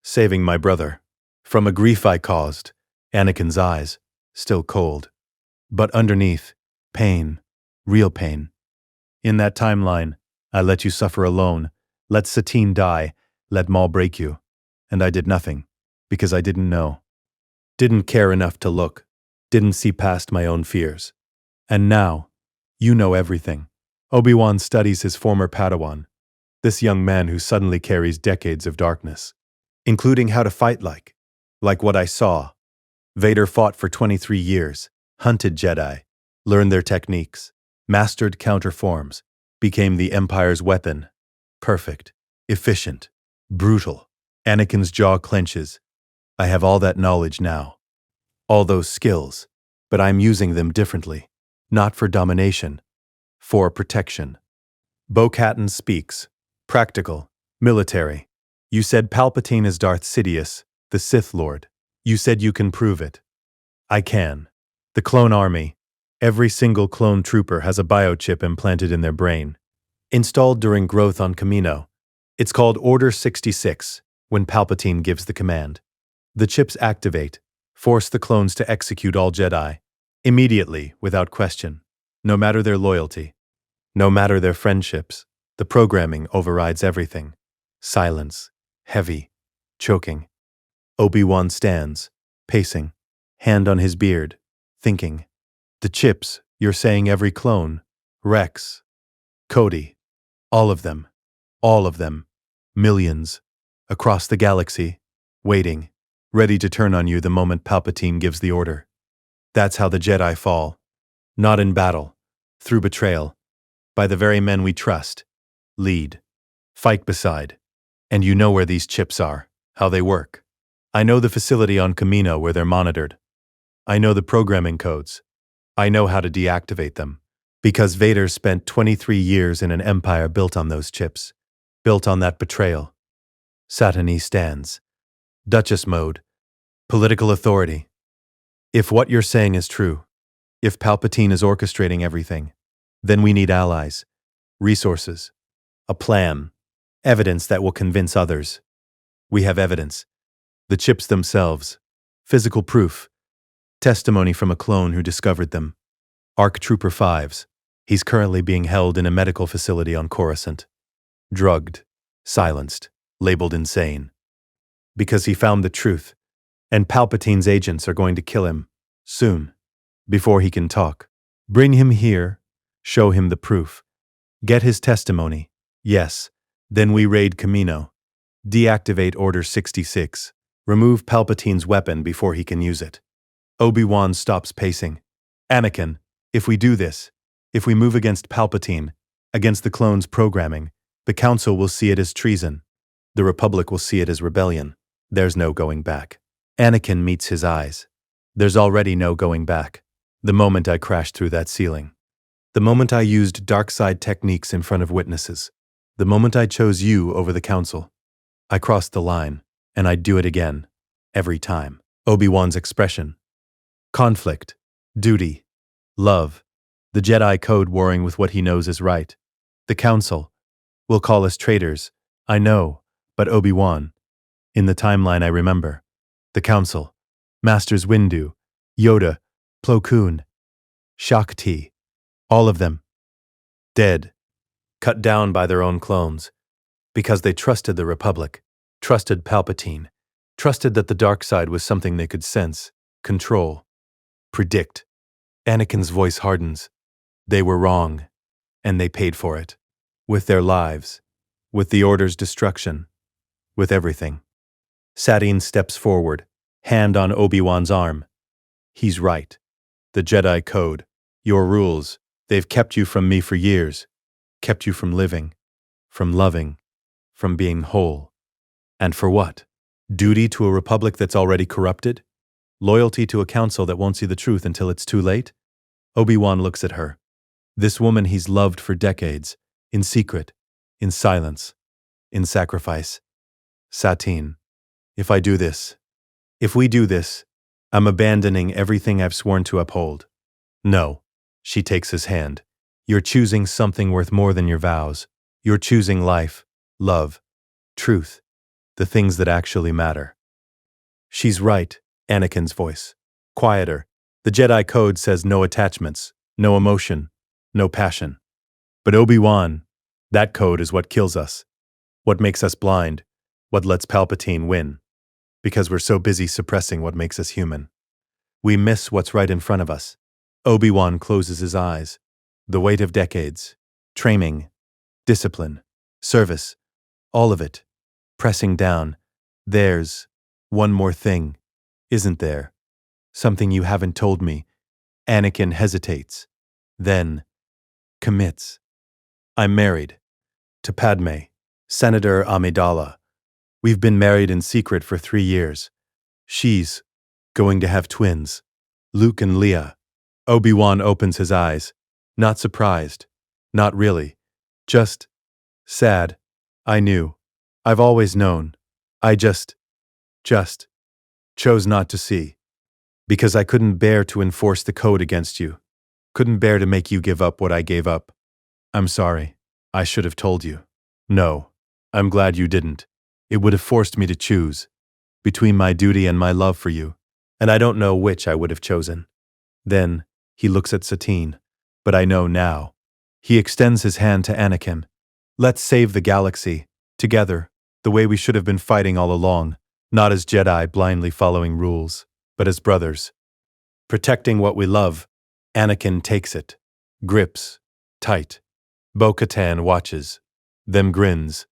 saving my brother from a grief I caused, Anakin's eyes, still cold. But underneath, pain, real pain. In that timeline, I let you suffer alone, let Satine die, let Maul break you. And I did nothing, because I didn't know. Didn't care enough to look, didn't see past my own fears. And now, you know everything. Obi-Wan studies his former Padawan, this young man who suddenly carries decades of darkness, including how to fight like what I saw. Vader fought for 23 years, hunted Jedi, learned their techniques, mastered counterforms, became the Empire's weapon. Perfect, efficient, brutal. Anakin's jaw clenches. I have all that knowledge now. All those skills, but I'm using them differently. Not for domination, for protection. Bo-Katan speaks. Practical, military. You said Palpatine is Darth Sidious, the Sith Lord. You said you can prove it. I can. The clone army. Every single clone trooper has a biochip implanted in their brain. Installed during growth on Kamino. It's called Order 66, when Palpatine gives the command. The chips activate, Force the clones to execute all Jedi. Immediately, without question. No matter their loyalty. No matter their friendships. The programming overrides everything. Silence. Heavy. Choking. Obi-Wan stands. Pacing. Hand on his beard. Thinking. The chips, you're saying every clone. Rex. Cody. All of them. All of them. Millions. Across the galaxy. Waiting. Ready to turn on you the moment Palpatine gives the order. That's how the Jedi fall. Not in battle. Through betrayal. By the very men we trust. Lead. Fight beside. And you know where these chips are. How they work. I know the facility on Kamino where they're monitored. I know the programming codes. I know how to deactivate them. Because Vader spent 23 years in an empire built on those chips. Built on that betrayal. Satine stands. Duchess mode. Political authority. If what you're saying is true, if Palpatine is orchestrating everything, then we need allies, resources, a plan, evidence that will convince others. We have evidence. The chips themselves. Physical proof. Testimony from a clone who discovered them. ARC Trooper 5s. He's currently being held in a medical facility on Coruscant. Drugged. Silenced. Labeled insane. Because he found the truth. And Palpatine's agents are going to kill him. Soon. Before he can talk. Bring him here. Show him the proof. Get his testimony. Yes. Then we raid Kamino. Deactivate Order 66. Remove Palpatine's weapon before he can use it. Obi-Wan stops pacing. Anakin, if we do this, if we move against Palpatine, against the clones' programming, the Council will see it as treason. The Republic will see it as rebellion. There's no going back. Anakin meets his eyes. There's already no going back. The moment I crashed through that ceiling. The moment I used dark side techniques in front of witnesses. The moment I chose you over the Council. I crossed the line, and I'd do it again. Every time. Obi-Wan's expression. Conflict. Duty. Love. The Jedi Code warring with what he knows is right. The Council. Will call us traitors. I know, but Obi-Wan. In the timeline I remember. The Council. Masters Windu. Yoda. Plo Koon. Shakti. All of them. Dead. Cut down by their own clones. Because they trusted the Republic. Trusted Palpatine. Trusted that the dark side was something they could sense, control, predict. Anakin's voice hardens. They were wrong. And they paid for it. With their lives. With the Order's destruction. With everything. Satine steps forward, hand on Obi-Wan's arm. He's right. The Jedi Code. Your rules. They've kept you from me for years. Kept you from living. From loving. From being whole. And for what? Duty to a Republic that's already corrupted? Loyalty to a Council that won't see the truth until it's too late? Obi-Wan looks at her. This woman he's loved for decades. In secret. In silence. In sacrifice. Satine. If I do this. If we do this. I'm abandoning everything I've sworn to uphold. No. She takes his hand. You're choosing something worth more than your vows. You're choosing life, love, truth, the things that actually matter. She's right, Anakin's voice. Quieter. The Jedi Code says no attachments, no emotion, no passion. But Obi-Wan, that code is what kills us. What makes us blind. What lets Palpatine win. Because we're so busy suppressing what makes us human. We miss what's right in front of us. Obi-Wan closes his eyes. The weight of decades. Training. Discipline. Service. All of it. Pressing down. There's one more thing. Isn't there? Something you haven't told me. Anakin hesitates. Then commits. I'm married. To Padmé. Senator Amidala. We've been married in secret for 3 years. She's going to have twins. Luke and Leia. Obi-Wan opens his eyes. Not surprised. Not really. Just sad. I knew. I've always known. I just chose not to see. Because I couldn't bear to enforce the code against you. Couldn't bear to make you give up what I gave up. I'm sorry. I should have told you. No. I'm glad you didn't. It would have forced me to choose. Between my duty and my love for you. and I don't know which I would have chosen. Then, he looks at Satine. But I know now. He extends his hand to Anakin. Let's save the galaxy, together, the way we should have been fighting all along, not as Jedi blindly following rules, but as brothers. Protecting what we love, Anakin takes it, grips, tight. Bo-Katan watches, then grins,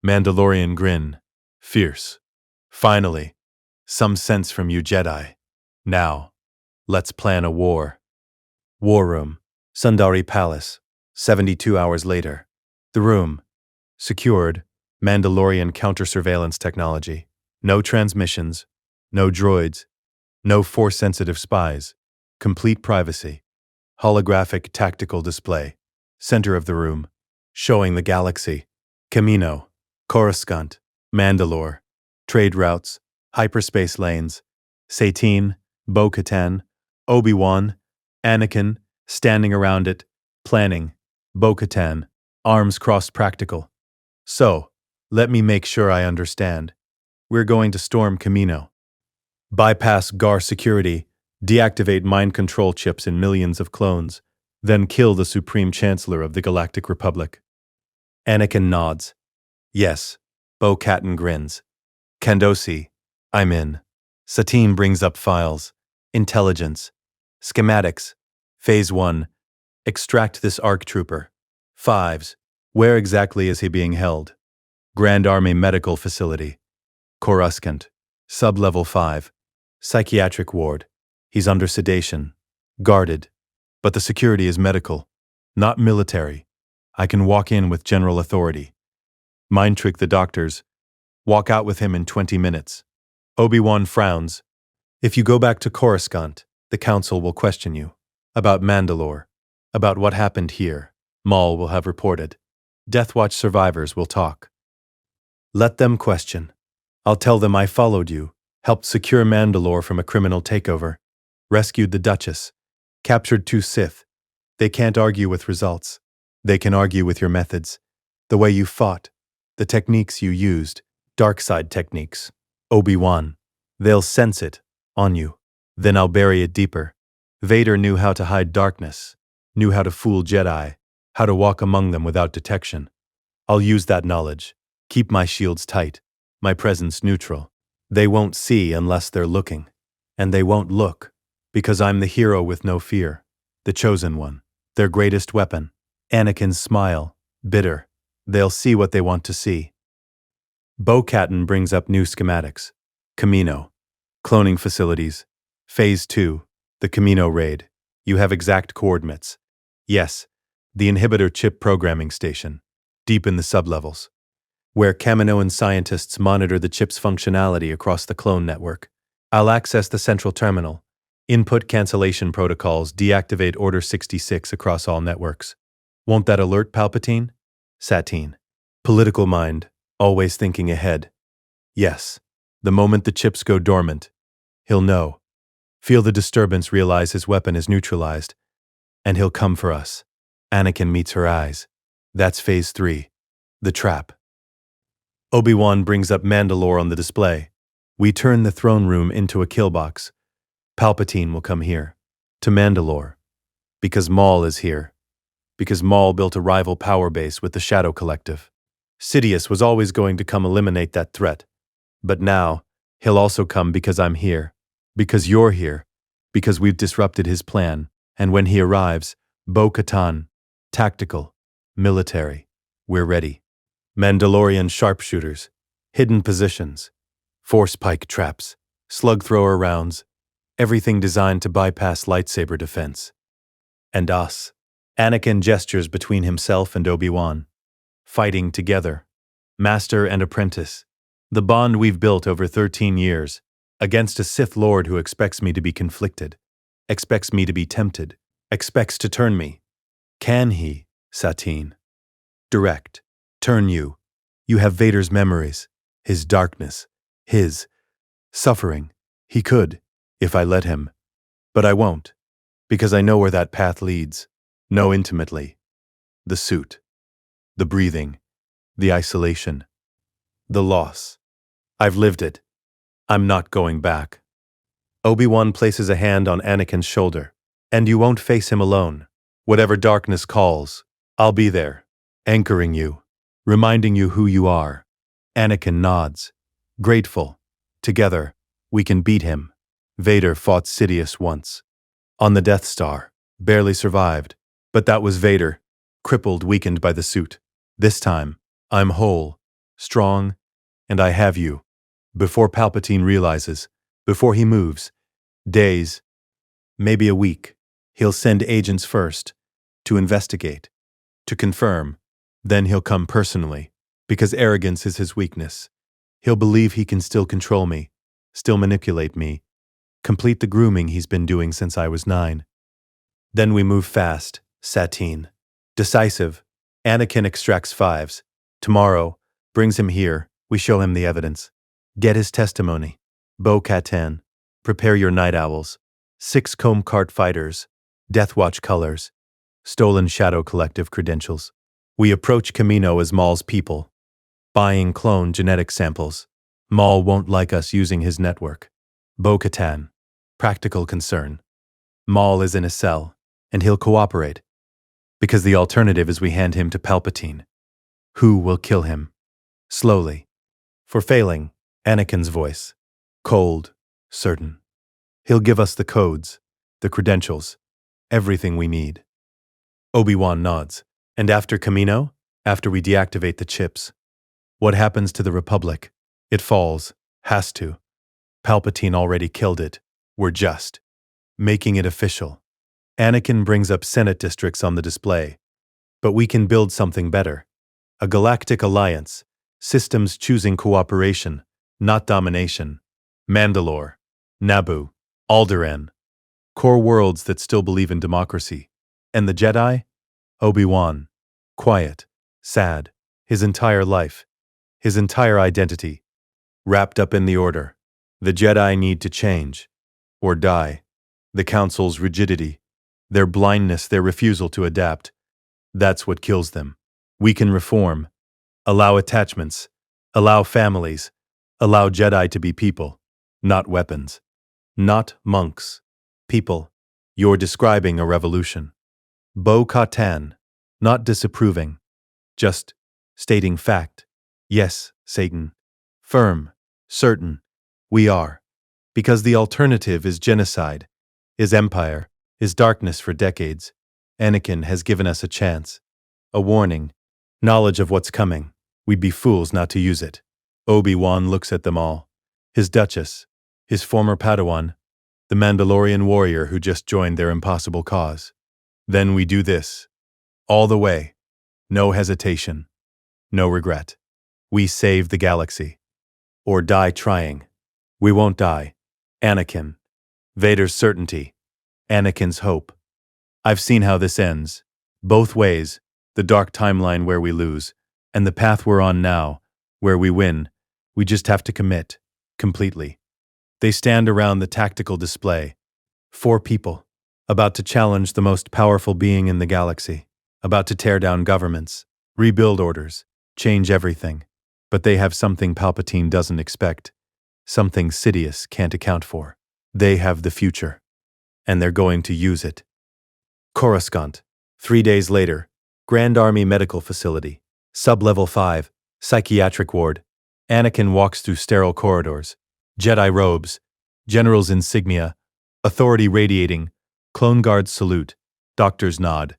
Mandalorian grin, fierce. Finally, some sense from you Jedi. Now, let's plan a war. War room, Sundari Palace, 72 hours later. The room, secured, Mandalorian counter-surveillance technology. No transmissions, no droids, no Force-sensitive spies. Complete privacy. Holographic tactical display. Center of the room, showing the galaxy. Camino, Coruscant, Mandalore. Trade routes, hyperspace lanes. Satine, Bo-Katan, Obi-Wan, Anakin, standing around it, planning. Bo-Katan, arms crossed practical. So, let me make sure I understand. We're going to storm Camino. Bypass GAR security, deactivate mind control chips in millions of clones, then kill the Supreme Chancellor of the Galactic Republic. Anakin nods. Yes. Bo-Katan grins. Kandosi, I'm in. Satine brings up files. Intelligence. Schematics. Phase 1. Extract this ARC trooper. Fives. Where exactly is he being held? Grand Army Medical Facility. Coruscant. Sub-level 5. Psychiatric ward. He's under sedation. Guarded. But the security is medical, not military. I can walk in with general authority. Mind trick the doctors. Walk out with him in 20 minutes. Obi-Wan frowns. If you go back to Coruscant, the Council will question you. About Mandalore. About what happened here. Maul will have reported. Death Watch survivors will talk. Let them question. I'll tell them I followed you, helped secure Mandalore from a criminal takeover, rescued the Duchess, captured 2 Sith. They can't argue with results. They can argue with your methods. The way you fought. The techniques you used. Dark side techniques. Obi-Wan. They'll sense it. On you. Then I'll bury it deeper. Vader knew how to hide darkness. Knew how to fool Jedi. How to walk among them without detection. I'll use that knowledge. Keep my shields tight. My presence neutral. They won't see unless they're looking. And they won't look. Because I'm the hero with no fear, the chosen one, their greatest weapon. Anakin's smile, bitter. They'll see what they want to see. Bo-Katan brings up new schematics. Camino. Cloning facilities. Phase 2. The Camino raid. You have exact coordinates. Yes, the inhibitor chip programming station. Deep in the sublevels. Where Kaminoan scientists monitor the chip's functionality across the clone network. I'll access the central terminal. Input cancellation protocols deactivate Order 66 across all networks. Won't that alert Palpatine? Satine. Political mind, always thinking ahead. Yes, the moment the chips go dormant, he'll know. Feel the disturbance, realize his weapon is neutralized. And he'll come for us. Anakin meets her eyes. That's Phase 3. The trap. Obi-Wan brings up Mandalore on the display. We turn the throne room into a kill box. Palpatine will come here, to Mandalore, because Maul is here, because Maul built a rival power base with the Shadow Collective. Sidious was always going to come eliminate that threat, but now he'll also come because I'm here, because you're here, because we've disrupted his plan, and when he arrives, Bo-Katan, tactical, military, we're ready. Mandalorian sharpshooters, hidden positions, force pike traps, slug thrower rounds, everything designed to bypass lightsaber defense. And us. Anakin gestures between himself and Obi-Wan. Fighting together. Master and apprentice. The bond we've built over 13 years. Against a Sith Lord who expects me to be conflicted. Expects me to be tempted. Expects to turn me. Can he, Satine? Direct. Turn you. You have Vader's memories. His darkness. His suffering. He could. If I let him. But I won't, because I know where that path leads. Know intimately. The suit. The breathing. The isolation. The loss. I've lived it. I'm not going back. Obi-Wan places a hand on Anakin's shoulder. And you won't face him alone. Whatever darkness calls, I'll be there, anchoring you, reminding you who you are. Anakin nods, grateful. Together, we can beat him. Vader fought Sidious once. On the Death Star, barely survived. But that was Vader, crippled, weakened by the suit. This time, I'm whole, strong, and I have you. Before Palpatine realizes, before he moves, days, maybe a week, he'll send agents first, to investigate, to confirm. Then he'll come personally, because arrogance is his weakness. He'll believe he can still control me, still manipulate me, complete the grooming he's been doing since I was 9. Then we move fast, Satine. Decisive. Anakin extracts 5s. Tomorrow, brings him here, we show him the evidence. Get his testimony. Bo-Katan. Prepare your night owls. 6 comb cart fighters. Death Watch colors. Stolen Shadow Collective credentials. We approach Kamino as Maul's people. Buying clone genetic samples. Maul won't like us using his network. Bo-Katan. Practical concern. Maul is in a cell, and he'll cooperate. Because the alternative is we hand him to Palpatine. Who will kill him? Slowly. For failing, Anakin's voice. Cold, certain. He'll give us the codes, the credentials, everything we need. Obi-Wan nods. And after Kamino? After we deactivate the chips. What happens to the Republic? It falls. Has to. Palpatine already killed it. We're just making it official. Anakin brings up Senate districts on the display. But we can build something better. A galactic alliance. Systems choosing cooperation, not domination. Mandalore. Naboo. Alderaan. Core worlds that still believe in democracy. And the Jedi? Obi-Wan. Quiet. Sad. His entire life. His entire identity. Wrapped up in the Order. The Jedi need to change. Or die. The Council's rigidity. Their blindness, their refusal to adapt. That's what kills them. We can reform. Allow attachments. Allow families. Allow Jedi to be people. Not weapons. Not monks. People. You're describing a revolution. Bo-Katan. Not disapproving. Just stating fact. Yes, Satan. Firm. Certain. We are. Because the alternative is genocide. Is empire. Is darkness for decades. Anakin has given us a chance. A warning. Knowledge of what's coming. We'd be fools not to use it. Obi-Wan looks at them all. His Duchess. His former Padawan. The Mandalorian warrior who just joined their impossible cause. Then we do this. All the way. No hesitation. No regret. We save the galaxy. Or die trying. We won't die. Anakin. Vader's certainty. Anakin's hope. I've seen how this ends. Both ways. The dark timeline where we lose. And the path we're on now, where we win. We just have to commit. Completely. They stand around the tactical display. 4 people. About to challenge the most powerful being in the galaxy. About to tear down governments. Rebuild orders. Change everything. But they have something Palpatine doesn't expect. Something Sidious can't account for. They have the future. And they're going to use it. Coruscant. 3 days later. Grand Army Medical Facility. Sub-Level 5. Psychiatric Ward. Anakin walks through sterile corridors. Jedi robes. General's insignia. Authority radiating. Clone guards salute. Doctors nod.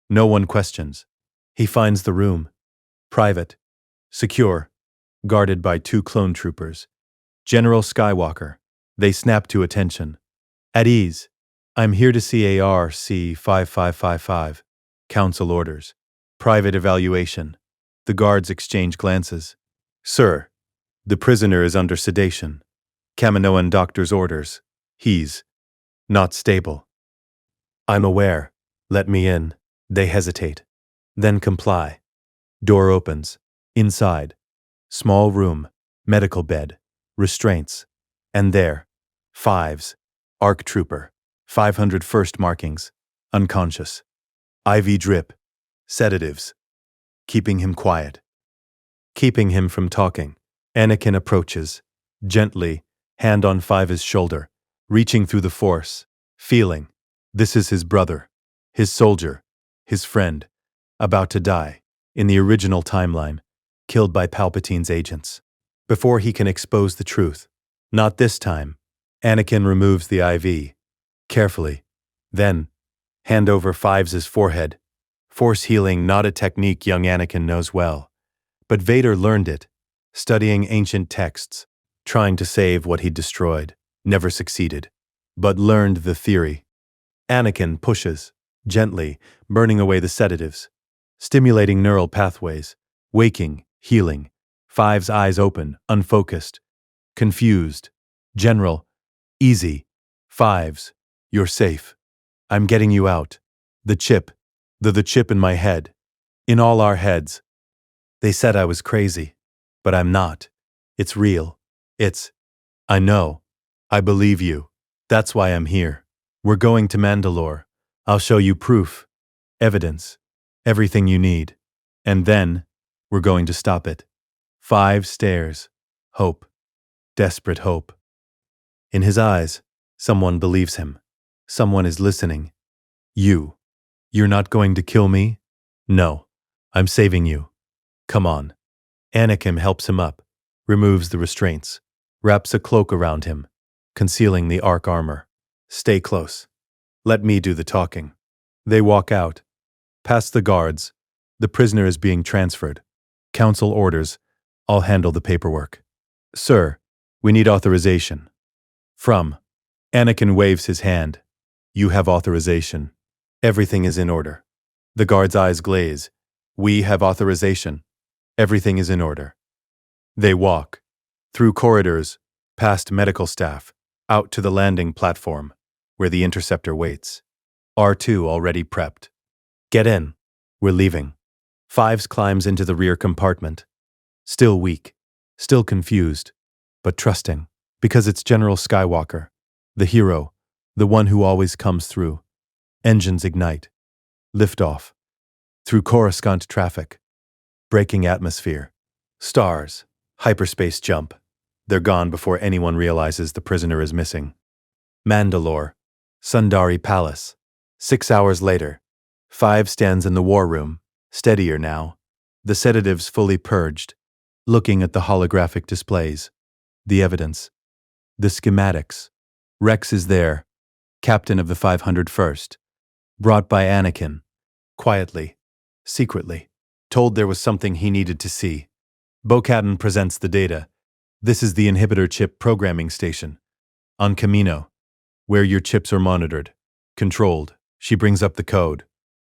No one questions. He finds the room. Private. Secure. Guarded by 2 clone troopers. General Skywalker. They snap to attention. At ease. I'm here to see ARC 5555. Council orders. Private evaluation. The guards exchange glances. Sir, the prisoner is under sedation. Kaminoan doctor's orders. He's not stable. I'm aware. Let me in. They hesitate. Then comply. Door opens. Inside. Small room. Medical bed. Restraints. And there. 5s. ARC trooper. 501st markings. Unconscious. IV drip. Sedatives. Keeping him quiet. Keeping him from talking. Anakin approaches. Gently. Hand on 5's shoulder. reaching through the Force, feeling. This is his brother, his soldier, his friend, about to die, in the original timeline, killed by Palpatine's agents. Before he can expose the truth. Not this time. Anakin removes the IV. Carefully. Then, hand over Fives' forehead. Force healing, not a technique young Anakin knows well. But Vader learned it, studying ancient texts, trying to save what he'd destroyed. Never succeeded. But learned the theory. Anakin pushes, gently, burning away the sedatives, stimulating neural pathways, waking, healing. Fives' eyes open, unfocused, confused. General, easy. Fives, you're safe. I'm getting you out. The chip. The chip in my head. In all our heads. They said I was crazy. But I'm not. It's real. I know. I believe you. That's why I'm here. We're going to Mandalore. I'll show you proof. Evidence. Everything you need. And then, we're going to stop it. Five stares. Hope. Desperate hope. In his eyes, someone believes him. Someone is listening. You. You're not going to kill me? No. I'm saving you. Come on. Anakin helps him up, removes the restraints, wraps a cloak around him, concealing the arc armor. Stay close. Let me do the talking. They walk out. Past the guards. The prisoner is being transferred. Council orders. I'll handle the paperwork. Sir, we need authorization. From. Anakin waves his hand. You have authorization. Everything is in order. The guard's eyes glaze. We have authorization. Everything is in order. They walk. Through corridors, past medical staff, out to the landing platform, where the interceptor waits. R2 already prepped. Get in. We're leaving. Fives climbs into the rear compartment. Still weak. Still confused. But trusting. Because it's General Skywalker. The hero. The one who always comes through. Engines ignite. Lift off. Through Coruscant traffic. Breaking atmosphere. Stars. Hyperspace jump. They're gone before anyone realizes the prisoner is missing. Mandalore. Sundari Palace. 6 hours later. Five stands in the war room. Steadier now. The sedatives fully purged. Looking at the holographic displays. The evidence. The schematics. Rex is there. Captain of the 501st. Brought by Anakin. Quietly. Secretly. Told there was something he needed to see. Bo-Katan presents the data. This is the inhibitor chip programming station. On Kamino. Where your chips are monitored. Controlled. She brings up the code.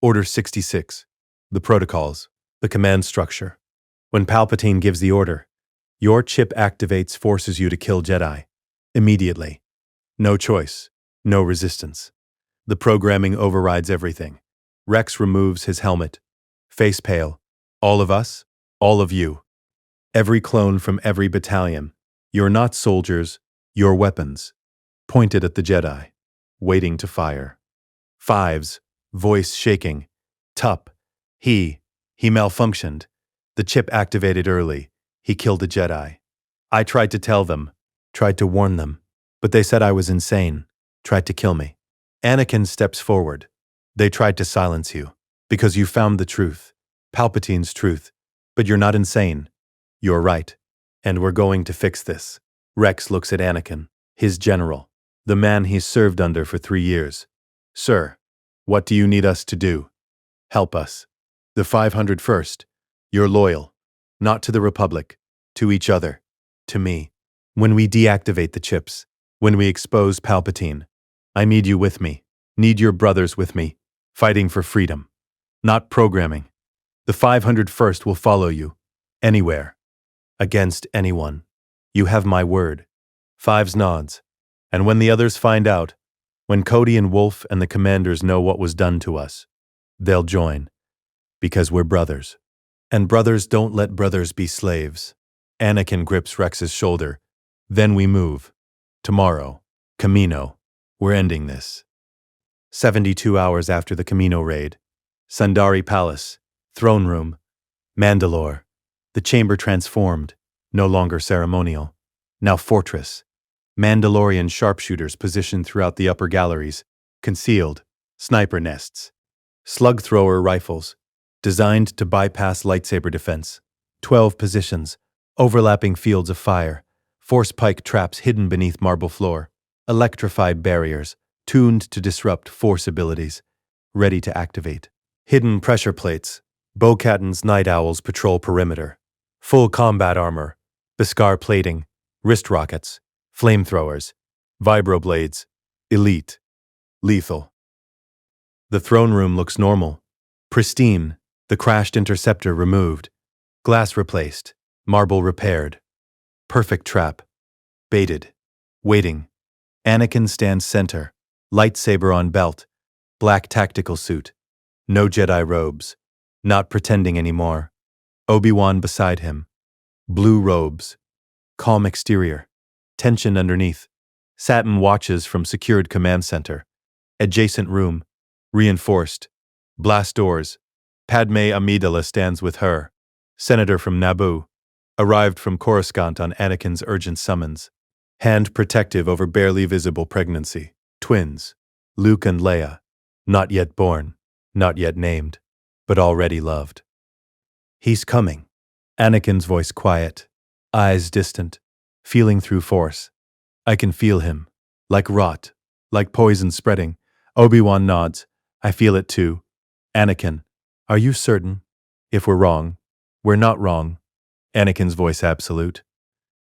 Order 66. The protocols. The command structure. When Palpatine gives the order, your chip activates, forces you to kill Jedi. Immediately. No choice. No resistance. The programming overrides everything. Rex removes his helmet. Face pale. All of us. All of you. Every clone from every battalion. You're not soldiers. You're weapons. Pointed at the Jedi. Waiting to fire. Fives. Voice shaking. Tup. He malfunctioned. The chip activated early. He killed a Jedi. I tried to tell them. Tried to warn them. But they said I was insane. Tried to kill me. Anakin steps forward. They tried to silence you. Because you found the truth. Palpatine's truth. But you're not insane. You're right. And we're going to fix this. Rex looks at Anakin. His general. The man he's served under for 3 years. Sir, what do you need us to do? Help us. The 501st. You're loyal. Not to the Republic. To each other. To me. When we deactivate the chips. When we expose Palpatine. I need you with me. Need your brothers with me. Fighting for freedom. Not programming. The 501st will follow you. Anywhere. Against anyone. You have my word. Fives nods. And when the others find out, when Cody and Wolf and the commanders know what was done to us, they'll join. Because we're brothers. And brothers don't let brothers be slaves. Anakin grips Rex's shoulder. Then we move. Tomorrow. Kamino. We're ending this. 72 hours after the Kamino raid. Sundari Palace. Throne room. Mandalore. The chamber transformed. No longer ceremonial. Now fortress. Mandalorian sharpshooters positioned throughout the upper galleries, concealed, sniper nests. Slug thrower rifles, designed to bypass lightsaber defense. 12 positions, overlapping fields of fire. Force pike traps hidden beneath marble floor. Electrified barriers, tuned to disrupt force abilities. Ready to activate. Hidden pressure plates. Bo-Katan's night owls patrol perimeter. Full combat armor. Beskar plating. Wrist rockets. Flamethrowers. Vibroblades. Elite. Lethal. The throne room looks normal. Pristine. The crashed interceptor removed. Glass replaced. Marble repaired. Perfect trap. Baited. Waiting. Anakin stands center. Lightsaber on belt. Black tactical suit. No Jedi robes. Not pretending anymore. Obi-Wan beside him. Blue robes. Calm exterior. Tension underneath. Satin watches from secured command center. Adjacent room. Reinforced. Blast doors. Padmé Amidala stands with her. Senator from Naboo. Arrived from Coruscant on Anakin's urgent summons. Hand protective over barely visible pregnancy. Twins. Luke and Leia. Not yet born. Not yet named. But already loved. He's coming. Anakin's voice quiet. Eyes distant. Feeling through force. I can feel him. Like rot. Like poison spreading. Obi-Wan nods. I feel it too. Anakin. Are you certain? If we're wrong. We're not wrong. Anakin's voice absolute.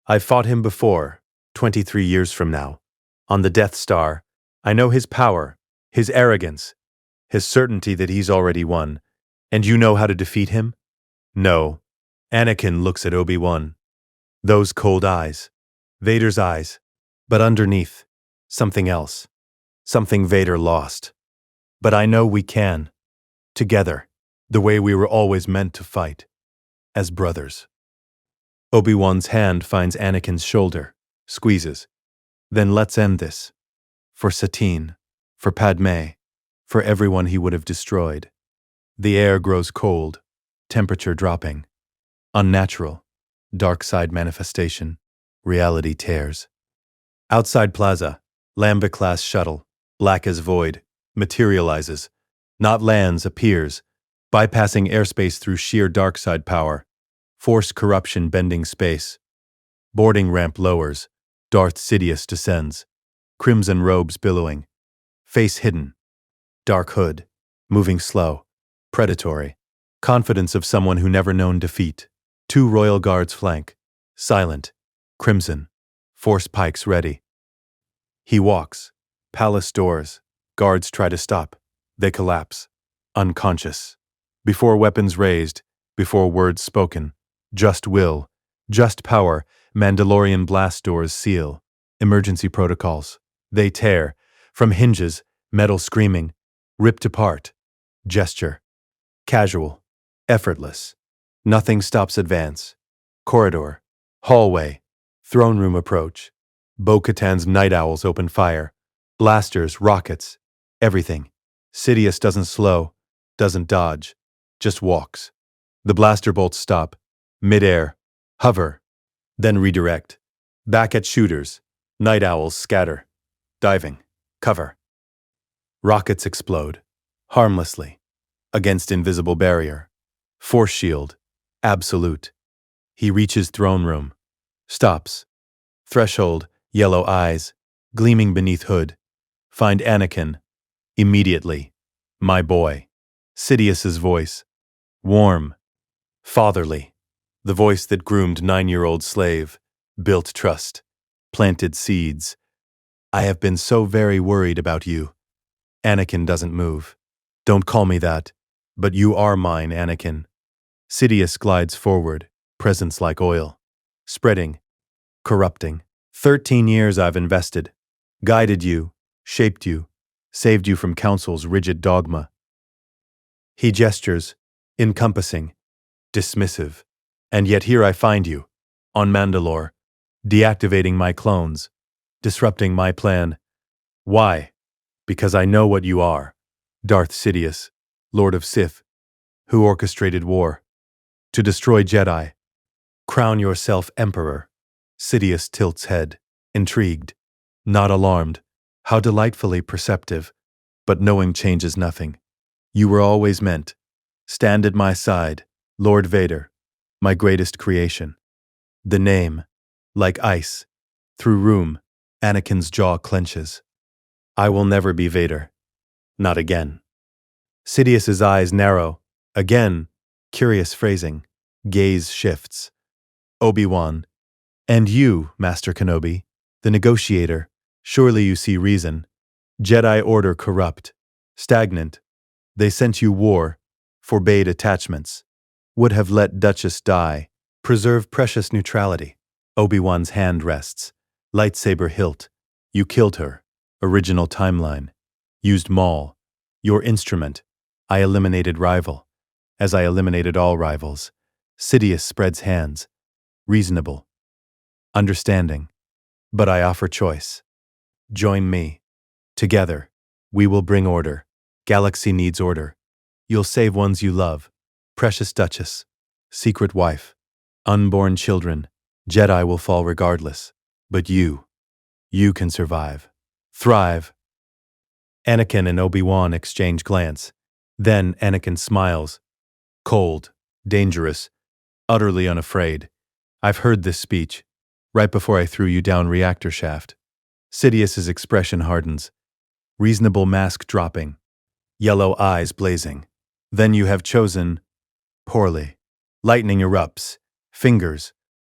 I've fought him before, 23 years from now. On the Death Star. I know his power. His arrogance. His certainty that he's already won. And you know how to defeat him? No. Anakin looks at Obi-Wan. Those cold eyes. Vader's eyes. But underneath, something else. Something Vader lost. But I know we can. Together. The way we were always meant to fight. As brothers. Obi-Wan's hand finds Anakin's shoulder. Squeezes. Then let's end this. For Satine. For Padmé. For everyone he would have destroyed. The air grows cold. Temperature dropping. Unnatural. Dark side manifestation. Reality tears. Outside plaza. Lambda-class shuttle. Black as void. Materializes. Not lands, appears. Bypassing airspace through sheer dark side power. Force corruption bending space. Boarding ramp lowers. Darth Sidious descends. Crimson robes billowing. Face hidden. Dark hood. Moving slow. Predatory. Confidence of someone who never known defeat. 2 royal guards flank. Silent. Crimson. Force pikes ready. He walks. Palace doors. Guards try to stop. They collapse. Unconscious. Before weapons raised. Before words spoken. Just will. Just power. Mandalorian blast doors seal. Emergency protocols. They tear. From hinges. Metal screaming. Ripped apart. Gesture. Casual. Effortless. Nothing stops advance. Corridor. Hallway. Throne room approach. Bo-Katan's night owls open fire. Blasters, rockets. Everything. Sidious doesn't slow. Doesn't dodge. Just walks. The blaster bolts stop. Mid-air. Hover. Then redirect. Back at shooters. Night owls scatter. Diving. Cover. Rockets explode. Harmlessly. Against invisible barrier. Force shield. Absolute. He reaches throne room. Stops. Threshold. Yellow eyes. Gleaming beneath hood. Find Anakin. Immediately. My boy. Sidious's voice. Warm. Fatherly. The voice that groomed 9-year-old slave. Built trust. Planted seeds. I have been so very worried about you. Anakin doesn't move. Don't call me that. But you are mine, Anakin. Sidious glides forward. Presence like oil. Spreading. Corrupting. 13 years I've invested. Guided you. Shaped you. Saved you from Council's rigid dogma. He gestures. Encompassing. Dismissive. And yet here I find you. On Mandalore. Deactivating my clones. Disrupting my plan. Why? Because I know what you are. Darth Sidious. Lord of Sith. Who orchestrated war. To destroy Jedi. Crown yourself Emperor. Sidious tilts head. Intrigued. Not alarmed. How delightfully perceptive. But knowing changes nothing. You were always meant. Stand at my side, Lord Vader, my greatest creation. The name, like ice. Through room, Anakin's jaw clenches. I will never be Vader. Not again. Sidious's eyes narrow. Again, curious phrasing. Gaze shifts. Obi-Wan. And you, Master Kenobi, the negotiator, surely you see reason. Jedi order corrupt. Stagnant. They sent you war. Forbade attachments. Would have let Duchess die. Preserve precious neutrality. Obi-Wan's hand rests. Lightsaber hilt. You killed her. Original timeline. Used Maul. Your instrument. I eliminated rival. As I eliminated all rivals. Sidious spreads hands. Reasonable. Understanding. But I offer choice. Join me. Together. We will bring order. Galaxy needs order. You'll save ones you love. Precious Duchess. Secret wife. Unborn children. Jedi will fall regardless. But you can survive. Thrive. Anakin and Obi-Wan exchange glance. Then Anakin smiles. Cold. Dangerous. Utterly unafraid. I've heard this speech. Right before I threw you down reactor shaft. Sidious's expression hardens. Reasonable mask dropping. Yellow eyes blazing. Then you have chosen poorly. Lightning erupts. Fingers.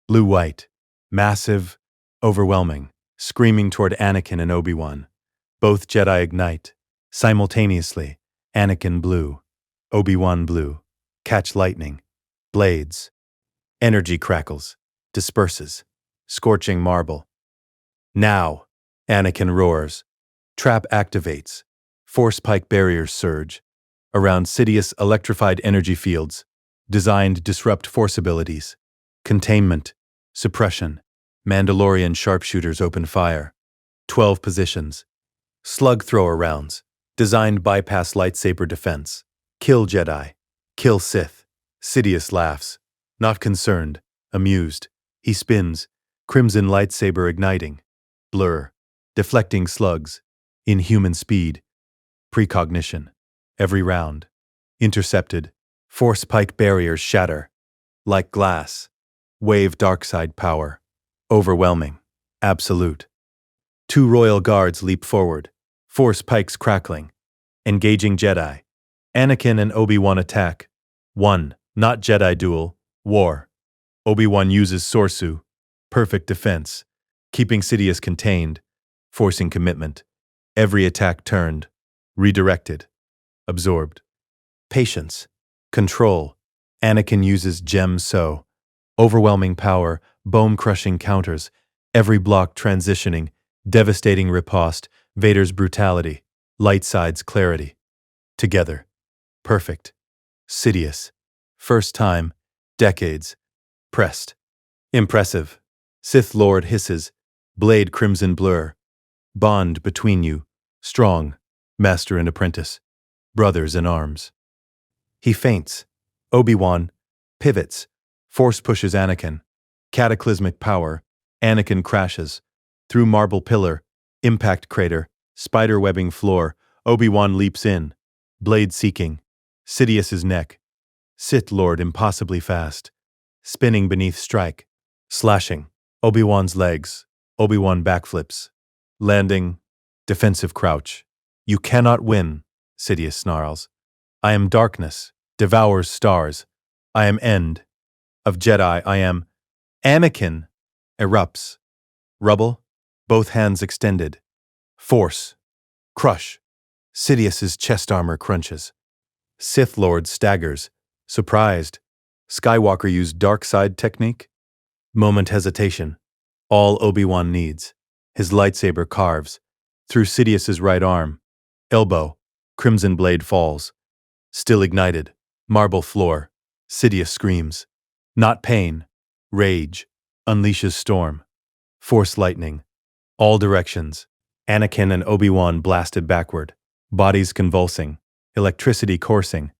Blue-white. Massive. Overwhelming. Screaming toward Anakin and Obi-Wan. Both Jedi ignite. Simultaneously. Anakin blue. Obi-Wan blue. Catch lightning. Blades. Energy crackles. Disperses. Scorching marble. Now. Anakin roars. Trap activates. Force pike barriers surge. Around Sidious electrified energy fields. Designed disrupt force abilities. Containment. Suppression. Mandalorian sharpshooters open fire. 12 positions. Slug thrower rounds. Designed bypass lightsaber defense. Kill Jedi. Kill Sith. Sidious laughs. Not concerned. Amused. He spins. Crimson lightsaber igniting. Blur. Deflecting slugs. Inhuman speed. Precognition. Every round. Intercepted. Force pike barriers shatter. Like glass. Wave darkside power. Overwhelming. Absolute. 2 royal guards leap forward. Force pikes crackling. Engaging Jedi. Anakin and Obi-Wan attack. 1. Not Jedi duel. War. Obi-Wan uses Sorsu. Perfect defense. Keeping Sidious contained. Forcing commitment. Every attack turned. Redirected. Absorbed. Patience. Control. Anakin uses Gem So. Overwhelming power. Bone-crushing counters. Every block transitioning. Devastating riposte. Vader's brutality. Light side's clarity. Together. Perfect. Sidious. First time. Decades. Pressed. Impressive. Sith Lord hisses. Blade crimson blur. Bond between you. Strong. Master and apprentice. Brothers in arms. He faints. Obi-Wan. Pivots. Force pushes Anakin. Cataclysmic power. Anakin crashes. Through marble pillar. Impact crater. Spider-webbing floor. Obi-Wan leaps in. Blade seeking. Sidious's neck. Sith Lord impossibly fast. Spinning beneath strike. Slashing. Obi-Wan's legs. Obi-Wan backflips. Landing. Defensive crouch. You cannot win, Sidious snarls. I am darkness. Devours stars. I am end. Of Jedi I am. Anakin. Erupts. Rubble. Both hands extended. Force. Crush. Sidious's chest armor crunches. Sith Lord staggers. Surprised. Skywalker used dark side technique? Moment hesitation. All Obi-Wan needs. His lightsaber carves. Through Sidious's right arm. Elbow. Crimson blade falls. Still ignited. Marble floor. Sidious screams. Not pain. Rage. Unleashes storm. Force lightning. All directions. Anakin and Obi-Wan blasted backward. Bodies convulsing. Electricity coursing.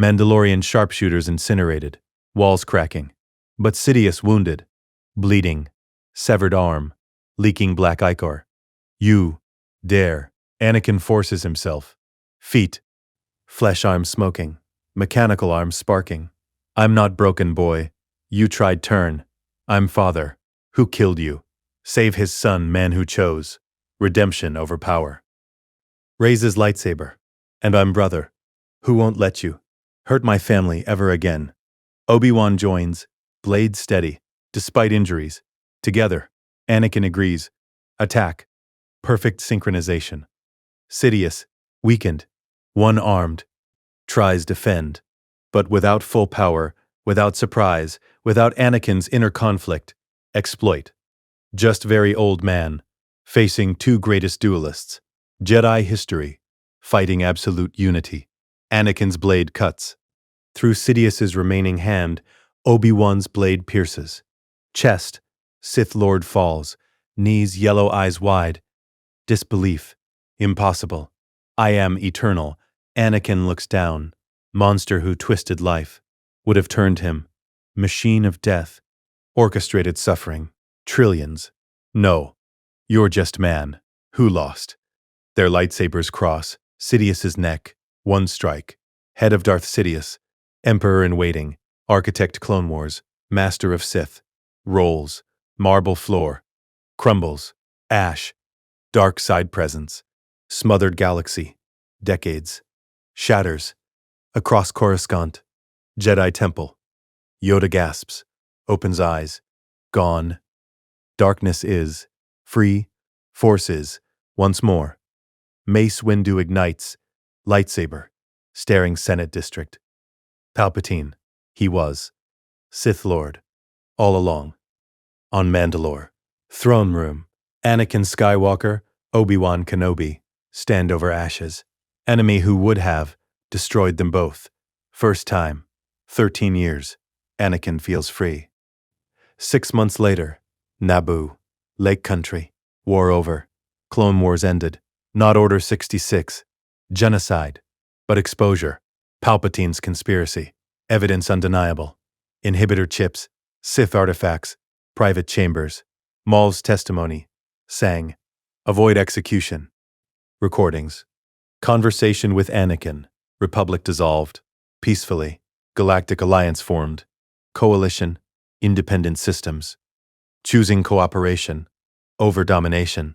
Mandalorian sharpshooters incinerated. Walls cracking. But Sidious wounded. Bleeding. Severed arm. Leaking black ichor. You dare. Anakin forces himself. Feet. Flesh arms smoking. Mechanical arms sparking. I'm not broken, boy. You tried turn. I'm father. Who killed you? Save his son, man who chose. Redemption over power. Raises lightsaber. And I'm brother. Who won't let you hurt my family ever again? Obi-Wan joins. Blade steady. Despite injuries. Together. Anakin agrees. Attack. Perfect synchronization. Sidious. Weakened. One-armed. Tries defend. But without full power, without surprise, without Anakin's inner conflict. Exploit. Just very old man. Facing two greatest duelists. Jedi history. Fighting absolute unity. Anakin's blade cuts. Through Sidious's remaining hand, Obi-Wan's blade pierces. Chest. Sith Lord falls. Knees, yellow eyes wide. Disbelief. Impossible. I am eternal. Anakin looks down. Monster who twisted life. Would have turned him. Machine of death. Orchestrated suffering. Trillions. No. You're just man. Who lost? Their lightsabers cross. Sidious's neck. One strike. Head of Darth Sidious. Emperor in waiting. Architect Clone Wars. Master of Sith. Rolls. Marble floor. Crumbles. Ash. Dark side presence. Smothered galaxy. Decades. Shatters. Across Coruscant. Jedi Temple. Yoda gasps. Opens eyes. Gone. Darkness is. Free. Force is. Once more. Mace Windu ignites. Lightsaber. Staring Senate District. Palpatine. He was. Sith Lord. All along. On Mandalore. Throne room. Anakin Skywalker, Obi-Wan Kenobi. Stand over ashes. Enemy who would have destroyed them both. First time. 13 years. Anakin feels free. 6 months later. Naboo. Lake Country. War over. Clone Wars ended. Not Order 66. Genocide. But exposure. Palpatine's conspiracy. Evidence undeniable. Inhibitor chips. Sith artifacts. Private chambers. Maul's testimony. Sang. Avoid execution. Recordings. Conversation with Anakin. Republic dissolved. Peacefully. Galactic alliance formed. Coalition. Independent systems. Choosing cooperation. Over domination.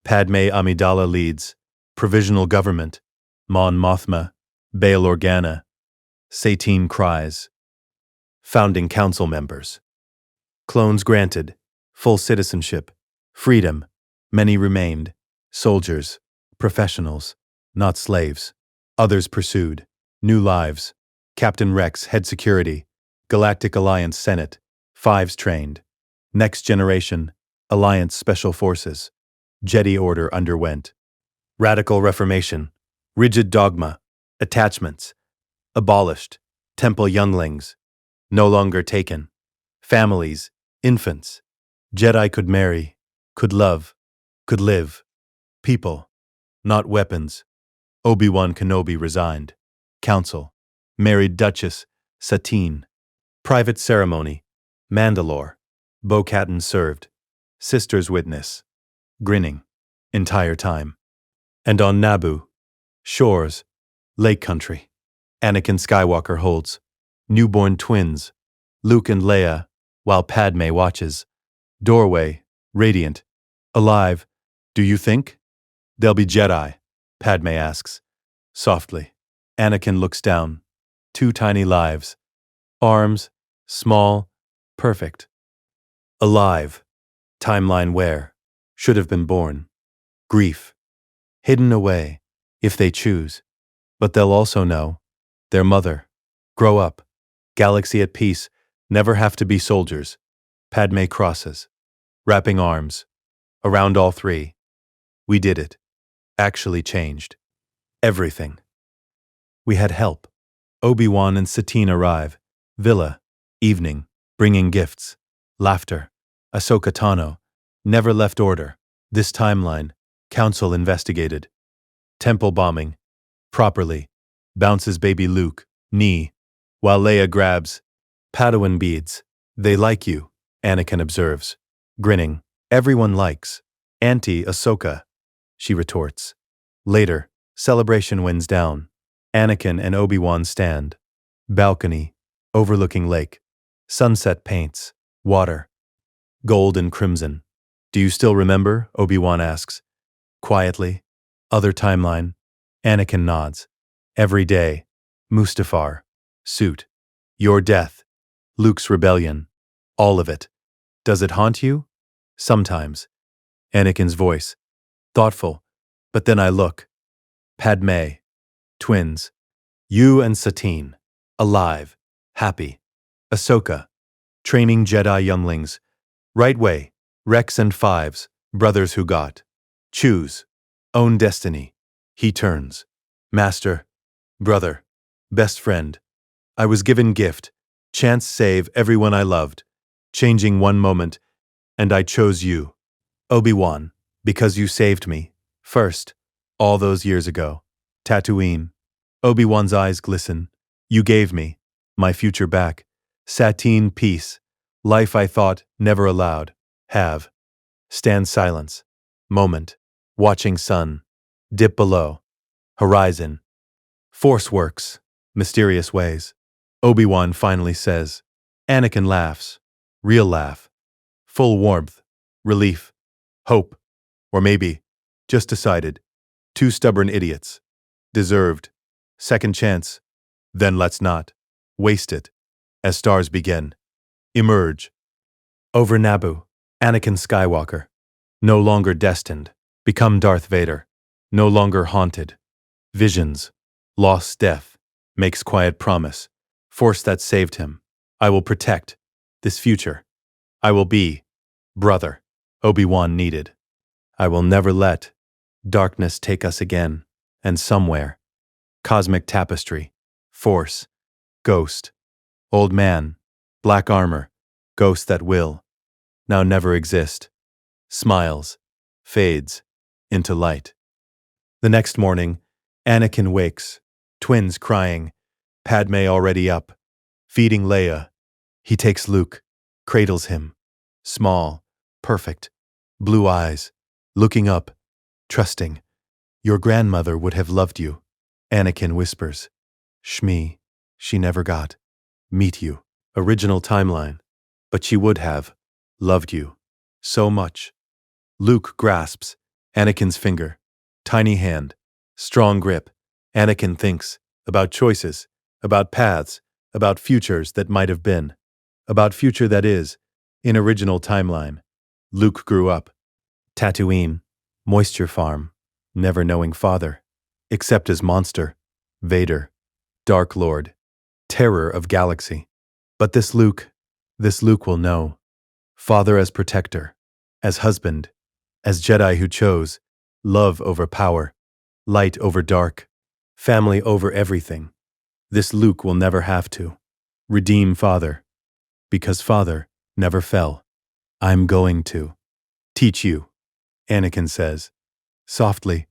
Padmé Amidala leads. Provisional government. Mon Mothma. Bail Organa. Satine Kryze. Founding council members. Clones granted. Full citizenship. Freedom. Many remained. Soldiers. Professionals. Not slaves. Others pursued. New lives. Captain Rex, head security. Galactic Alliance Senate. Fives trained. Next generation. Alliance Special Forces. Jedi Order underwent. Radical Reformation. Rigid dogma. Attachments. Abolished. Temple younglings. No longer taken. Families. Infants. Jedi could marry. Could love. Could live. People. Not weapons. Obi-Wan Kenobi resigned. Council. Married Duchess Satine. Private ceremony. Mandalore. Bo-Katan served. Sisters witness. Grinning. Entire time. And on Naboo. Shores. Lake Country. Anakin Skywalker holds. Newborn twins. Luke and Leia, while Padmé watches. Doorway. Radiant. Alive. Do you think? They'll be Jedi, Padmé asks. Softly. Anakin looks down. 2 tiny lives. Arms. Small. Perfect. Alive. Timeline where. Should have been born. Grief. Hidden away, if they choose. But they'll also know. Their mother. Grow up. Galaxy at peace. Never have to be soldiers. Padmé crosses. Wrapping arms. Around all 3. We did it. Actually changed. Everything. We had help. Obi-Wan and Satine arrive. Villa. Evening. Bringing gifts. Laughter. Ahsoka Tano. Never left order. This timeline. Council investigated. Temple bombing. Properly. Bounces baby Luke. Knee. While Leia grabs. Padawan beads. They like you, Anakin observes. Grinning. Everyone likes. Auntie Ahsoka. she retorts. Later, celebration winds down. Anakin and Obi-Wan stand. Balcony, overlooking lake. Sunset paints, water, gold and crimson. Do you still remember? Obi-Wan asks. Quietly. Other timeline. Anakin nods. Every day. Mustafar. Suit. Your death. Luke's rebellion. All of it. Does it haunt you? Sometimes. Anakin's voice. Thoughtful. But then I look. Padmé. Twins. You and Satine. Alive. Happy. Ahsoka. Training Jedi younglings. Right way. Rex and Fives. Brothers who got. Choose. Own destiny. He turns. Master. Brother. Best friend. I was given gift. Chance save everyone I loved. Changing one moment. And I chose you. Obi-Wan. Because you saved me. First. All those years ago. Tatooine. Obi-Wan's eyes glisten. You gave me. My future back. Satine peace. Life I thought never allowed. Have. Stand silence. Moment. Watching sun. Dip below. Horizon. Force works. Mysterious ways. Obi-Wan finally says. Anakin laughs. Real laugh. Full warmth. Relief. Hope. Or maybe. Just decided. Two stubborn idiots. Deserved. Second chance. Then let's not. Waste it. As stars begin. Emerge. Over Naboo. Anakin Skywalker. No longer destined. Become Darth Vader. No longer haunted. Visions. Lost death. Makes quiet promise. Force that saved him. I will protect. This future. I will be. Brother. Obi-Wan needed. I will never let. Darkness take us again. And somewhere. Cosmic tapestry. Force. Ghost. Old man. Black armor. Ghost that will. Now never exist. Smiles. Fades. Into light. The next morning, Anakin wakes. Twins crying. Padmé already up. Feeding Leia. He takes Luke. Cradles him. Small. Perfect. Blue eyes. Looking up. Trusting. Your grandmother would have loved you. Anakin whispers. Shmi. She never got. Meet you. Original timeline. But she would have. Loved you. So much. Luke grasps. Anakin's finger. Tiny hand. Strong grip. Anakin thinks. About choices. About paths. About futures that might have been. About future that is. In original timeline. Luke grew up. Tatooine. Moisture farm. Never knowing father. Except as monster. Vader. Dark Lord. Terror of galaxy. But this Luke will know. Father as protector. As husband. As Jedi who chose. Love over power. Light over dark. Family over everything. This Luke will never have to. Redeem father. Because father never fell. I'm going to. Teach you. Anakin says. Softly.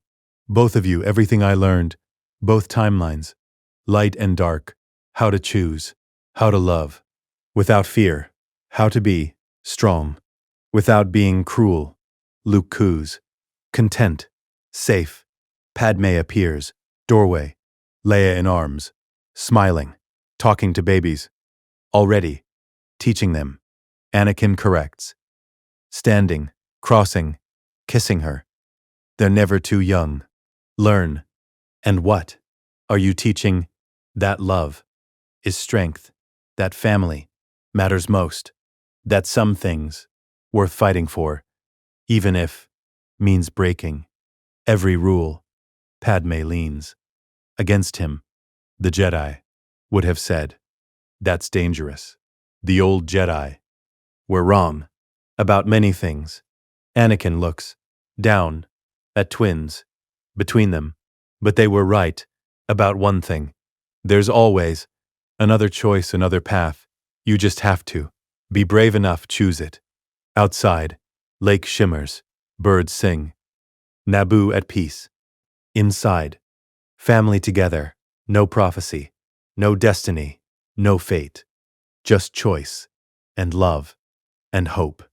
Both of you everything I learned. Both timelines. Light and dark. How to choose. How to love. Without fear. How to be. Strong. Without being cruel. Luke coos. Content. Safe. Padmé appears. Doorway. Leia in arms. Smiling. Talking to babies. Already. Teaching them. Anakin corrects. Standing. Crossing. Kissing her. They're never too young. Learn. And what? Are you teaching? That love is strength. That family matters most. That some things worth fighting for, even if means breaking every rule. Padmé leans against him. The Jedi would have said, that's dangerous. The old Jedi were wrong about many things. Anakin looks down at twins between them, but they were right about one thing. There's always another choice, another path. You just have to be brave enough, choose it. Outside, lake shimmers, birds sing. Naboo at peace. Inside, family together, no prophecy, no destiny, no fate. Just choice, and love, and hope.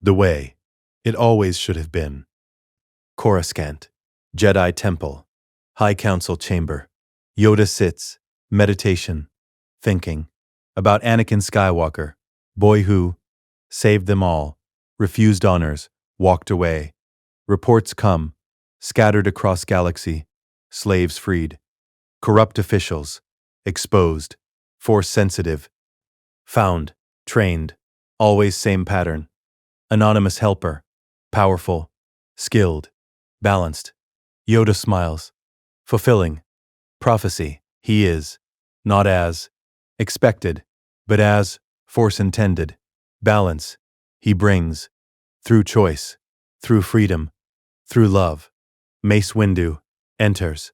The way it always should have been. Coruscant, Jedi Temple, High Council Chamber. Yoda sits, meditation, thinking about Anakin Skywalker, boy who saved them all, refused honors, walked away. Reports come, scattered across galaxy, slaves freed, corrupt officials, exposed, force sensitive, found, trained, always same pattern. Anonymous helper, powerful, skilled, balanced. Yoda smiles, fulfilling prophecy. He is, not as expected, but as force intended. Balance, he brings, through choice, through freedom, through love. Mace Windu enters.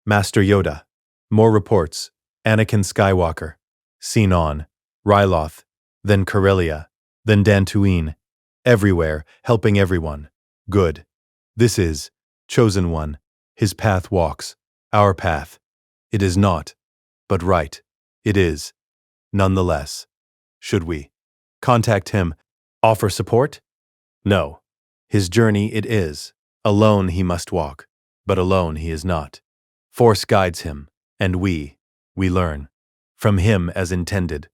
Master Yoda. More reports. Anakin Skywalker. Seen on Ryloth, then Corellia, then Dantooine. Everywhere, helping everyone. Good. This is chosen one. His path walks. Our path. It is not, but right. It is. Nonetheless. Should we contact him? Offer support? No. His journey it is. Alone he must walk, but alone he is not. Force guides him, and we learn. From him as intended.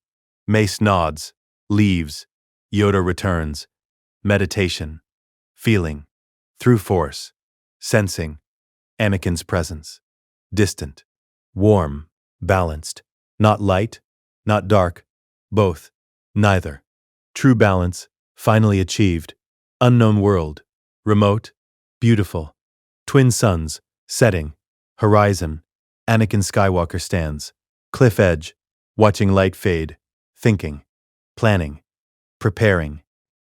Mace nods, leaves. Yoda returns. Meditation. Feeling. Through force. Sensing. Anakin's presence. Distant. Warm. Balanced. Not light, not dark. Both. Neither. True balance, finally achieved. Unknown world. Remote. Beautiful. Twin suns. Setting. Horizon. Anakin Skywalker stands. Cliff edge. Watching light fade. Thinking. Planning. Preparing.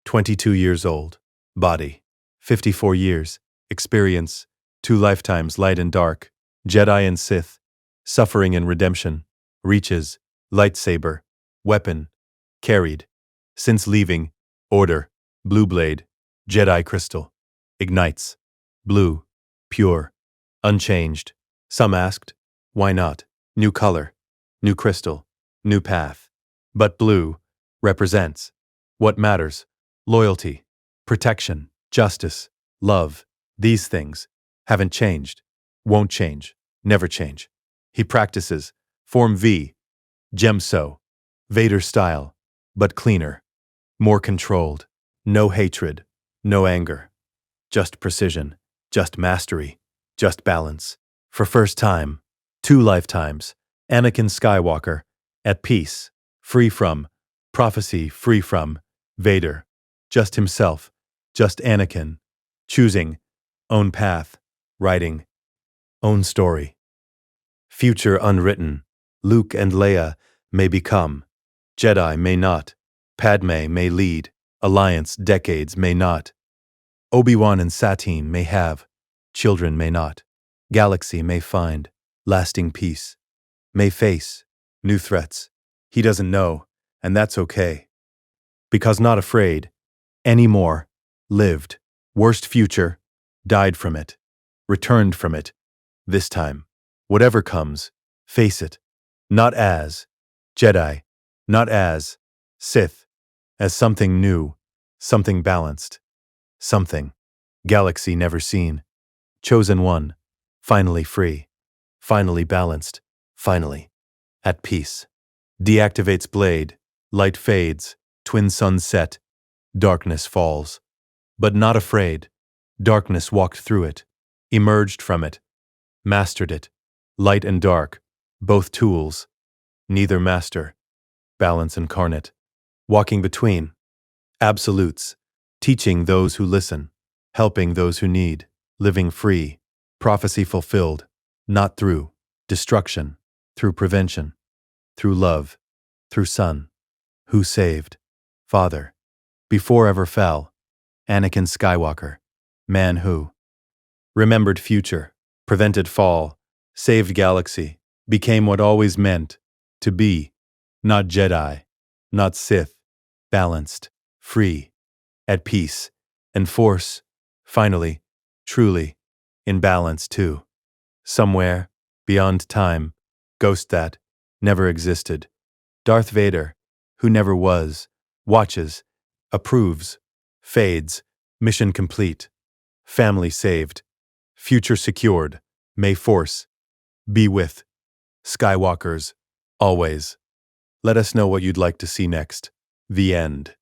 22 years old. Body. 54 years. Experience. 2 lifetimes, light and dark. Jedi and Sith. Suffering and redemption. Reaches. Lightsaber. Weapon. Carried. Since leaving. Order. Blue blade. Jedi crystal. Ignites. Blue. Pure. Unchanged. Some asked, why not? New color. New crystal. New path. But blue represents what matters. Loyalty. Protection. Justice. Love. These things haven't changed. Won't change. Never change. He practices. Form V. Gemso. Vader style. But cleaner. More controlled. No hatred. No anger. Just precision. Just mastery. Just balance. For first time. 2 lifetimes. Anakin Skywalker. At peace. Free from prophecy. Free from Vader. Just himself. Just Anakin. Choosing. Own path. Writing. Own story. Future unwritten. Luke and Leia may become. Jedi may not. Padmé may lead. Alliance decades may not. Obi-Wan and Satine may have. Children may not. Galaxy may find. Lasting peace. May face. New threats. He doesn't know, and that's okay. Because not afraid. Anymore. Lived. Worst future. Died from it. Returned from it. This time. Whatever comes. Face it. Not as Jedi. Not as Sith. As something new. Something balanced. Something. Galaxy never seen. Chosen one. Finally free. Finally balanced. Finally. At peace. Deactivates blade. Light fades. Twin suns set. Darkness falls. But not afraid. Darkness walked through it. Emerged from it. Mastered it. Light and dark. Both tools. Neither master. Balance incarnate. Walking between. Absolutes. Teaching those who listen. Helping those who need. Living free. Prophecy fulfilled. Not through destruction. Through prevention. Through love. Through Son. Who saved. Father. Before ever fell. Anakin Skywalker. Man who remembered future. Prevented fall. Saved galaxy. Became what always meant to be. Not Jedi. Not Sith. Balanced. Free. At peace. And force. Finally. Truly. In balance too. Somewhere. Beyond time. Ghost that. Never existed. Darth Vader. Who never was. Watches. Approves. Fades. Mission complete. Family saved. Future secured. May Force be with Skywalkers always. Let us know what you'd like to see next. The end.